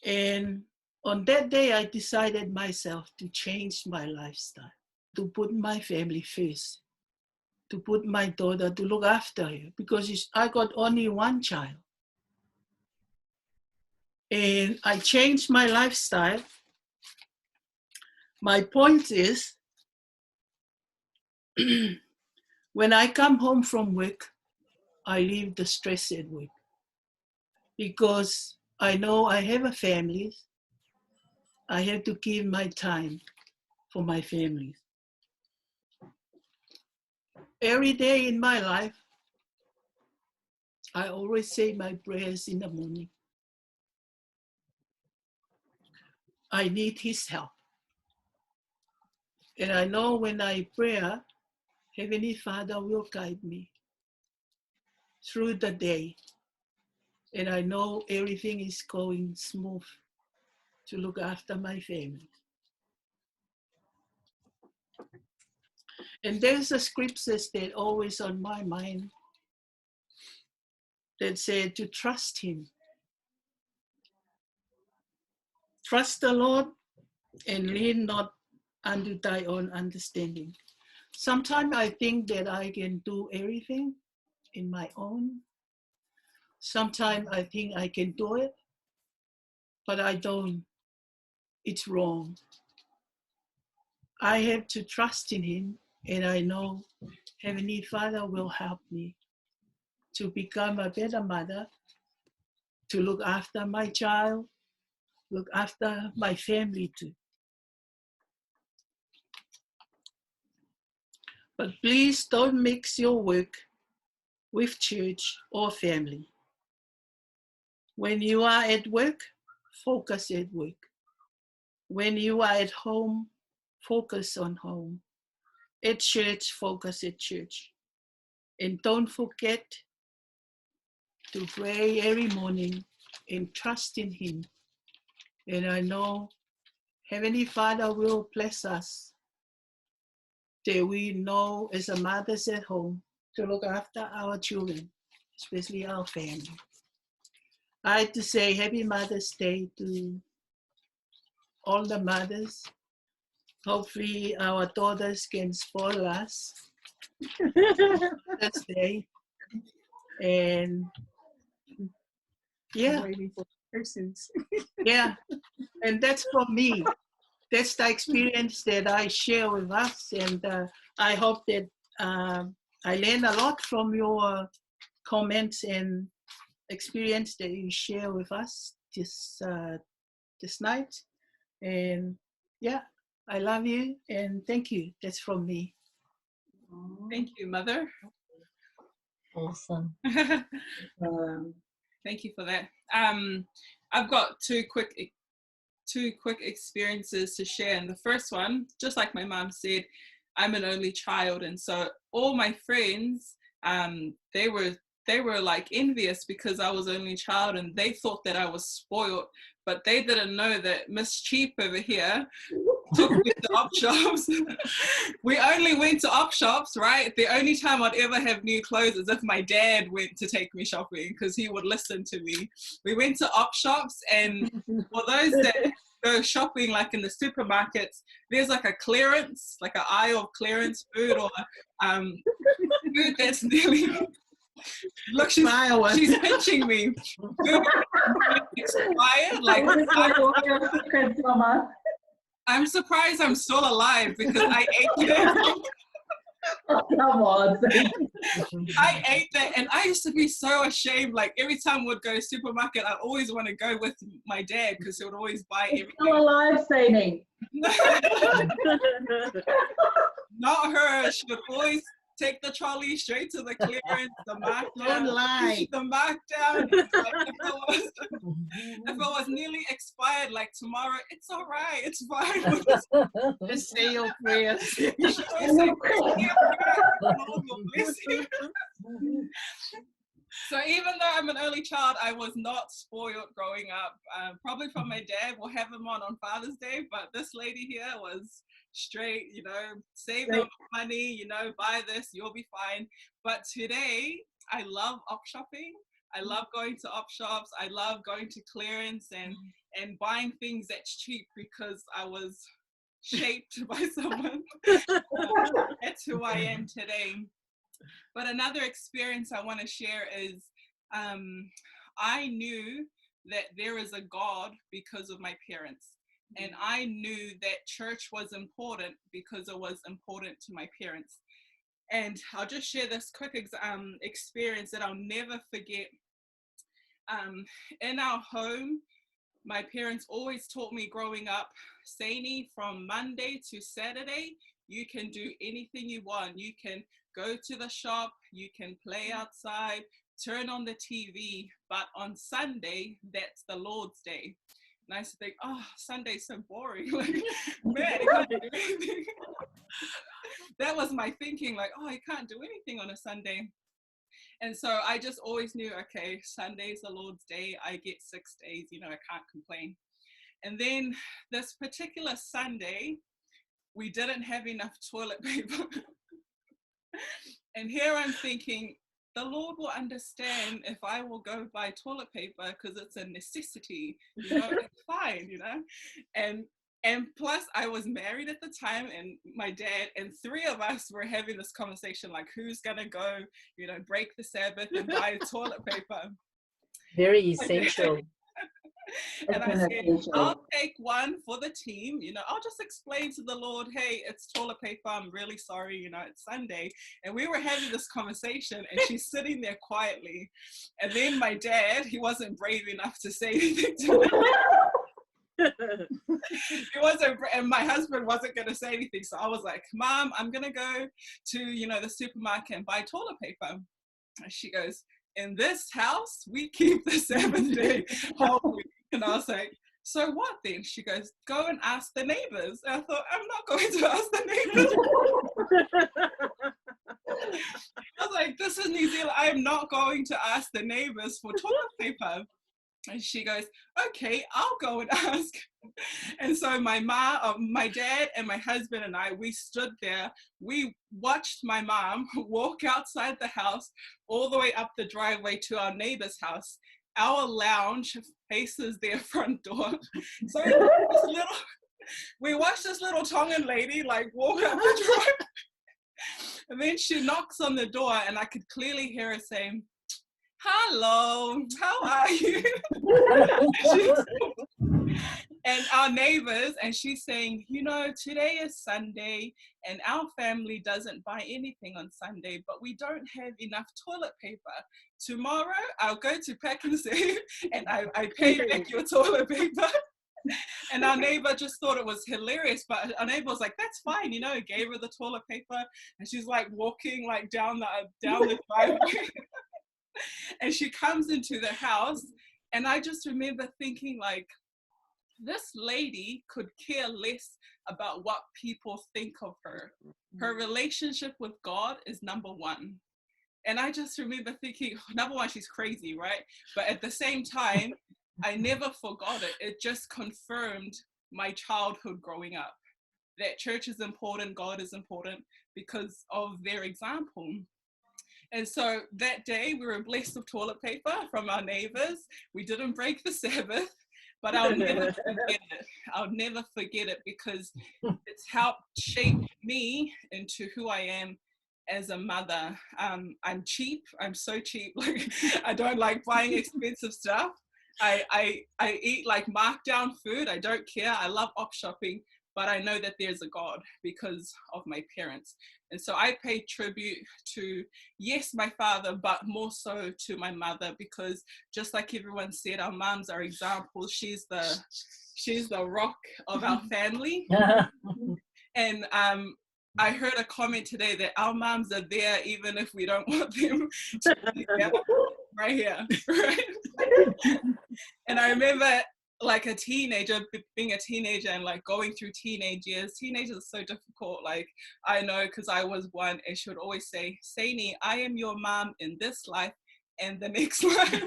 And on that day, I decided myself to change my lifestyle, to put my family first, to put my daughter, to look after her, because I got only one child. And I changed my lifestyle. My point is, When I come home from work, I leave the stress at work because I know I have a family. I have to give my time for my family. Every day in my life, I always say my prayers in the morning. I need his help. And I know when I pray, Heavenly Father will guide me through the day. And I know everything is going smooth to look after my family. And there's a scriptures that always on my mind that said to trust him. Trust the Lord and lean not unto thy own understanding. Sometimes I think that I can do everything in my own. Sometimes I think I can do it, but I don't. It's wrong. I have to trust in him, and I know Heavenly Father will help me to become a better mother, to look after my child, look after my family too. But please don't mix your work with church or family. When you are at work, focus at work. When you are at home, focus on home. At church, focus at church. And don't forget to pray every morning and trust in him. And I know Heavenly Father will bless us that we know as a mothers at home to look after our children, especially our family. I like to say Happy Mother's Day to all the mothers. Hopefully our daughters can spoil us this day. And yeah. Waiting for persons. Yeah, and that's for me. That's the experience that I share with us, and I hope that I learn a lot from your comments and experience that you share with us this night. And yeah, I love you and thank you. That's from me. Thank you, Mother. Awesome. Thank you for that. I've got two quick experiences to share. And the first one, just like my mom said, I'm an only child, and so all my friends, they were like envious because I was only child, and they thought that I was spoiled, but they didn't know that Miss Cheap over here took me to op shops. We only went to op shops, right? The only time I'd ever have new clothes is if my dad went to take me shopping, because he would listen to me. We went to op shops, and for those that go shopping like in the supermarkets, there's like a clearance, like an aisle of clearance food, or food that's nearly look, she's pinching me. Food expired, like I'm surprised I'm still alive because I ate it. Oh, come on. I ate that, and I used to be so ashamed. Like every time we'd go to supermarket, I always want to go with my dad because he would always buy everything. Still alive, Sani. Not her. She would always take the trolley straight to the clearance, the markdown. Don't lie. The markdown. Like, if it was nearly expired, like tomorrow, it's all right. It's fine. Just say your prayers. She always say, "Lord will bless you." So even though I'm an only child, I was not spoiled growing up. Probably from my dad. We'll have him on Father's Day, but this lady here was straight, you know, save them money, you know, buy this, you'll be fine. But today, I love op shopping. I love going to op shops. I love going to clearance and buying things that's cheap because I was shaped by someone. That's who I am today. But another experience I want to share is I knew that there is a God because of my parents. And I knew that church was important because it was important to my parents. And I'll just share this quick experience that I'll never forget. In our home, my parents always taught me growing up, Saini, from Monday to Saturday, you can do anything you want. You can go to the shop, you can play outside, turn on the TV, but on Sunday, that's the Lord's Day. And I used to think, oh, Sunday's so boring. Like, man, you can't do anything. That was my thinking, like, oh, I can't do anything on a Sunday. And so I just always knew, okay, Sunday's the Lord's Day. I get 6 days, you know, I can't complain. And then this particular Sunday, we didn't have enough toilet paper. And here I'm thinking, the Lord will understand if I will go buy toilet paper because it's a necessity, you know, it's fine, you know. And plus I was married at the time, and my dad and 3 of us were having this conversation, like, who's gonna go, you know, break the Sabbath and buy toilet paper. Very essential. And I said, I'll take one for the team, you know, I'll just explain to the Lord, hey, it's toilet paper, I'm really sorry, you know, it's Sunday. And we were having this conversation, and she's sitting there quietly. And then my dad, he wasn't brave enough to say anything to me. He wasn't, and my husband wasn't going to say anything. So I was like, Mom, I'm going to go to, you know, the supermarket and buy toilet paper. And she goes, in this house, we keep the Sabbath day holy. And I was like, so what then? She goes, go and ask the neighbors. And I thought, I'm not going to ask the neighbors. I was like, this is New Zealand. I am not going to ask the neighbors for toilet paper. And she goes, okay, I'll go and ask. And so my dad and my husband and I, we stood there. We watched my mom walk outside the house all the way up the driveway to our neighbor's house. Our lounge faces their front door. So we watched this little Tongan lady like walk up the driveway. And then she knocks on the door, and I could clearly hear her saying, hello, how are you? And our neighbors, and she's saying, you know, today is Sunday and our family doesn't buy anything on Sunday, but we don't have enough toilet paper. Tomorrow I'll go to Pack and Save and I pay back your toilet paper. And our neighbor just thought it was hilarious, but our neighbor was like, that's fine, you know, gave her the toilet paper, and she's like walking like down the driveway. And she comes into the house, and I just remember thinking, like, this lady could care less about what people think of her. Her relationship with God is number one. And I just remember thinking, number one, she's crazy, right? But at the same time, I never forgot it. It just confirmed my childhood growing up, that church is important, God is important because of their example. And so that day we were blessed with toilet paper from our neighbors. We didn't break the Sabbath, but I'll never forget it. I'll never forget it because it's helped shape me into who I am as a mother. I'm cheap. I'm so cheap. Like, I don't like buying expensive stuff. I eat like markdown food. I don't care. I love op shopping, but I know that there's a God because of my parents. And so I pay tribute to, yes, my father, but more so to my mother, because just like everyone said, our moms are examples. She's the rock of our family. And I heard a comment today that our moms are there even if we don't want them to be there. Right here, right? And I remember like a teenager, being a teenager and like going through teenage years. Teenagers are so difficult. Like, I know because I was one, and she would always say, Saini, I am your mom in this life and the next life.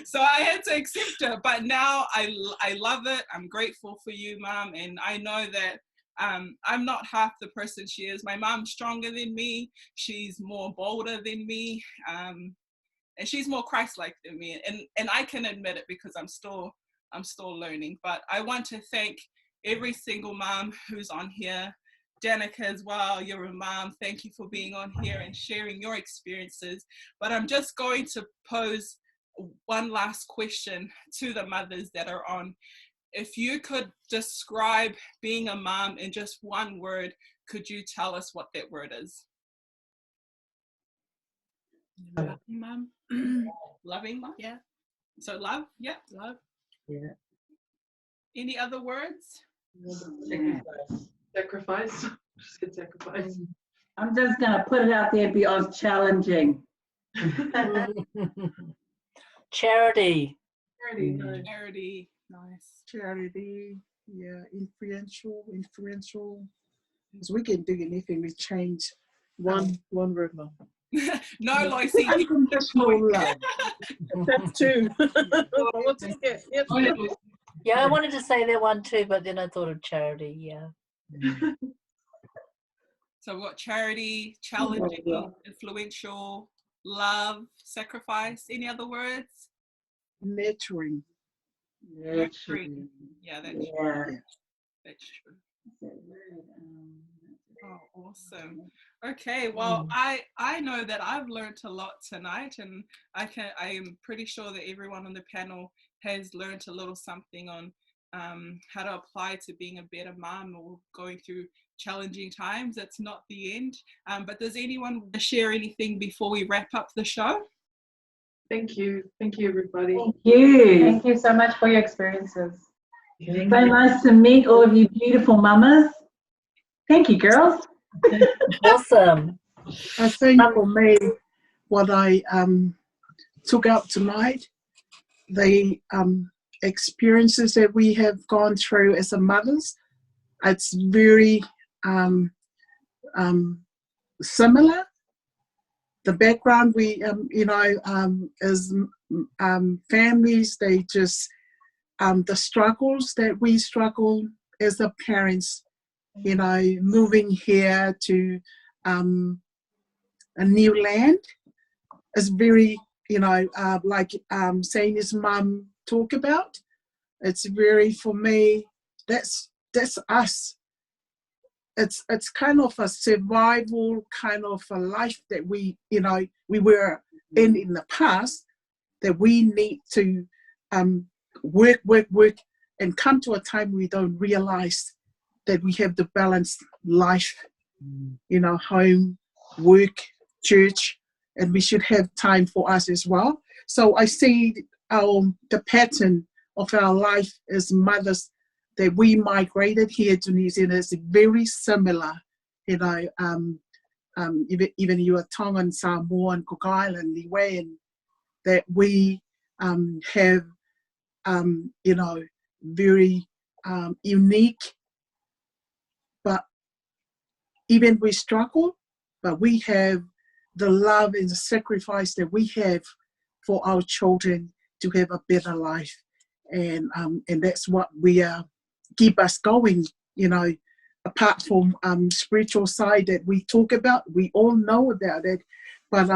So I had to accept it, but now I love it. I'm grateful for you, Mom, and I know that I'm not half the person she is. My mom's stronger than me. She's more bolder than me. And she's more Christ-like than me, and I can admit it because I'm still learning. But I want to thank every single mom who's on here. Danica as well, you're a mom. Thank you for being on here and sharing your experiences. But I'm just going to pose one last question to the mothers that are on. If you could describe being a mom in just one word, could you tell us what that word is? Loving mom. Loving mom? Yeah. So love? Yeah. Love. Yeah. Any other words? Sacrifice. Just get sacrifice. I'm just going to put it out there beyond challenging. Charity. Charity, nice. Charity. Nice. Charity, yeah, influential. Because we can do anything, we change. One word, Mom. No, Loisy. Unconditional love. That's two. We'll take it. Yep. Yeah, I wanted to say that one too, but then I thought of charity. Yeah. So we've got charity, challenging, influential, love, sacrifice. Any other words? Nurturing. Nurturing. Yeah, that's true. Yeah. That's true. Oh, awesome. Okay, well, I know that I've learned a lot tonight, and I am pretty sure that everyone on the panel has learned a little something on how to apply to being a better mom or going through challenging times. It's not the end. But does anyone want to share anything before we wrap up the show? Thank you, everybody. Thank you. Thank you so much for your experiences. So nice to meet all of you beautiful mamas. Thank you, girls. Awesome. I think for me, what I took out tonight, the experiences that we have gone through as a mothers, it's very similar. The background we, as families, they just, the struggles that we struggle as the parents, moving here to a new land is very, like Saini's mum talk about. It's very, for me, that's us. It's kind of a survival kind of a life that we were in the past, that we need to work and come to a time we don't realize that we have the balanced life, home, work, church, and we should have time for us as well. So I see the pattern of our life as mothers that we migrated here to New Zealand is very similar. Even you are Tongan, Samoa, and Cook Island, Niue, that we have, very unique. But even we struggle, but we have the love and the sacrifice that we have for our children to have a better life, and that's what we keep us going. Apart from spiritual side that we talk about, we all know about it. But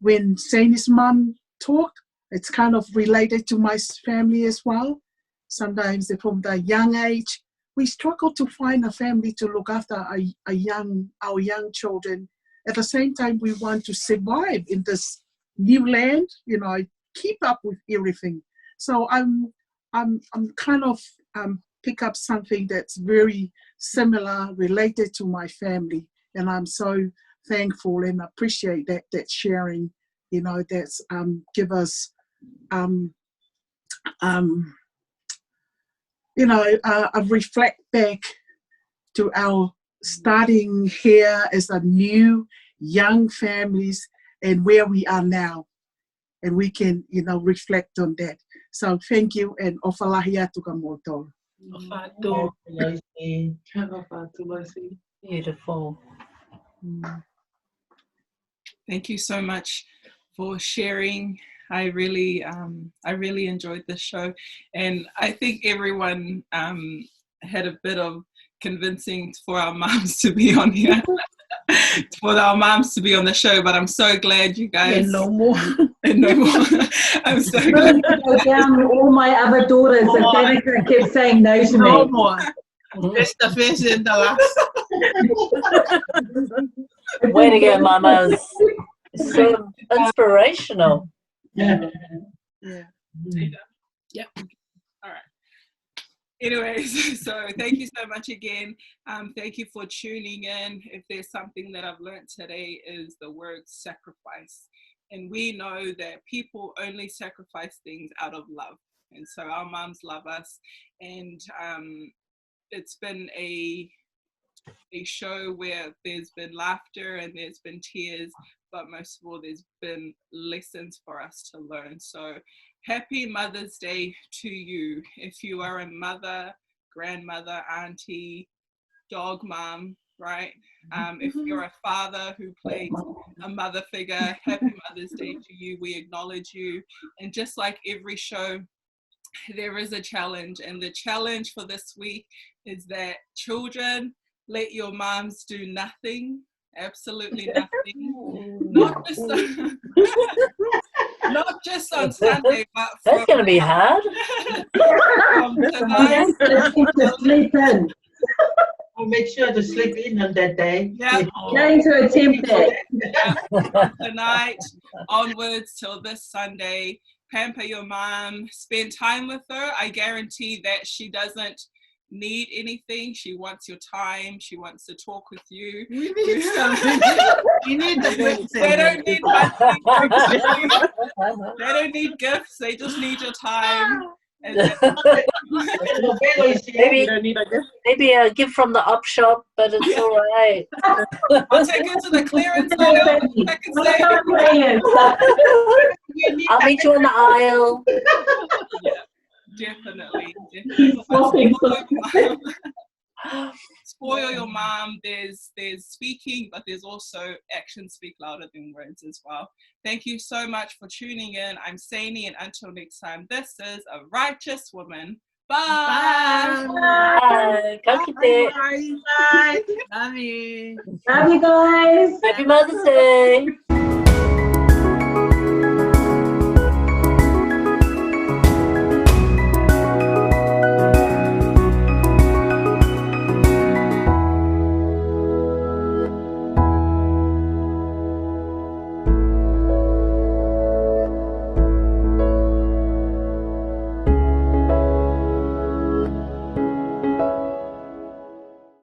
when Saini's mum talked, it's kind of related to my family as well. Sometimes from the young age, we struggle to find a family to look after our young children. At the same time, we want to survive in this new land, keep up with everything. So I'm kind of pick up something that's very similar, related to my family, and I'm so thankful and appreciate that sharing. That's give us a reflect back to our starting here as a new young families and where we are now, and we can reflect on that. So thank you, and ofalahi atu ka moto. Beautiful. Thank you so much for sharing. I really enjoyed this show, and I think everyone had a bit of convincing for our moms to be on here, for our moms to be on the show. But I'm so glad you guys. And no more. And no more. I'm so glad. Go down all my other daughters, and Danica kept saying no to me. No more. It's the first and the last. Way to go, mamas. So inspirational. Yeah. Yeah. All right. Anyways, so thank you so much again. Thank you for tuning in. If there's something that I've learned today is the word sacrifice. And we know that people only sacrifice things out of love. And so our moms love us. And it's been a show where there's been laughter and there's been tears, but most of all, there's been lessons for us to learn. So happy Mother's Day to you. If you are a mother, grandmother, auntie, dog mom, right? If you're a father who plays a mother figure, happy Mother's Day to you. We acknowledge you. And just like every show, there is a challenge. And the challenge for this week is that children, let your moms do nothing, absolutely nothing. Not just on Sunday, but That's going to be hard. tonight. Sleep in. I'll make sure to sleep in on that day. Yeah. Going to attempt that. Tonight onwards till this Sunday, pamper your mom, spend time with her. I guarantee that she doesn't need anything. She wants your time. She wants to talk with you. We need something. We need the good They don't thing. need money. They don't need gifts. They just need your time. And maybe a gift from the op shop, but it's all right. I'll take you to the clearance aisle. I'll meet you in the aisle. Yeah, definitely. Spoil your mom. There's speaking, but there's also actions speak louder than words as well. Thank you so much for tuning in. I'm Saini, and until next time, this is A Righteous Woman. Bye. Bye. Bye. Bye. Love you. Love you guys. Happy Mother's Day.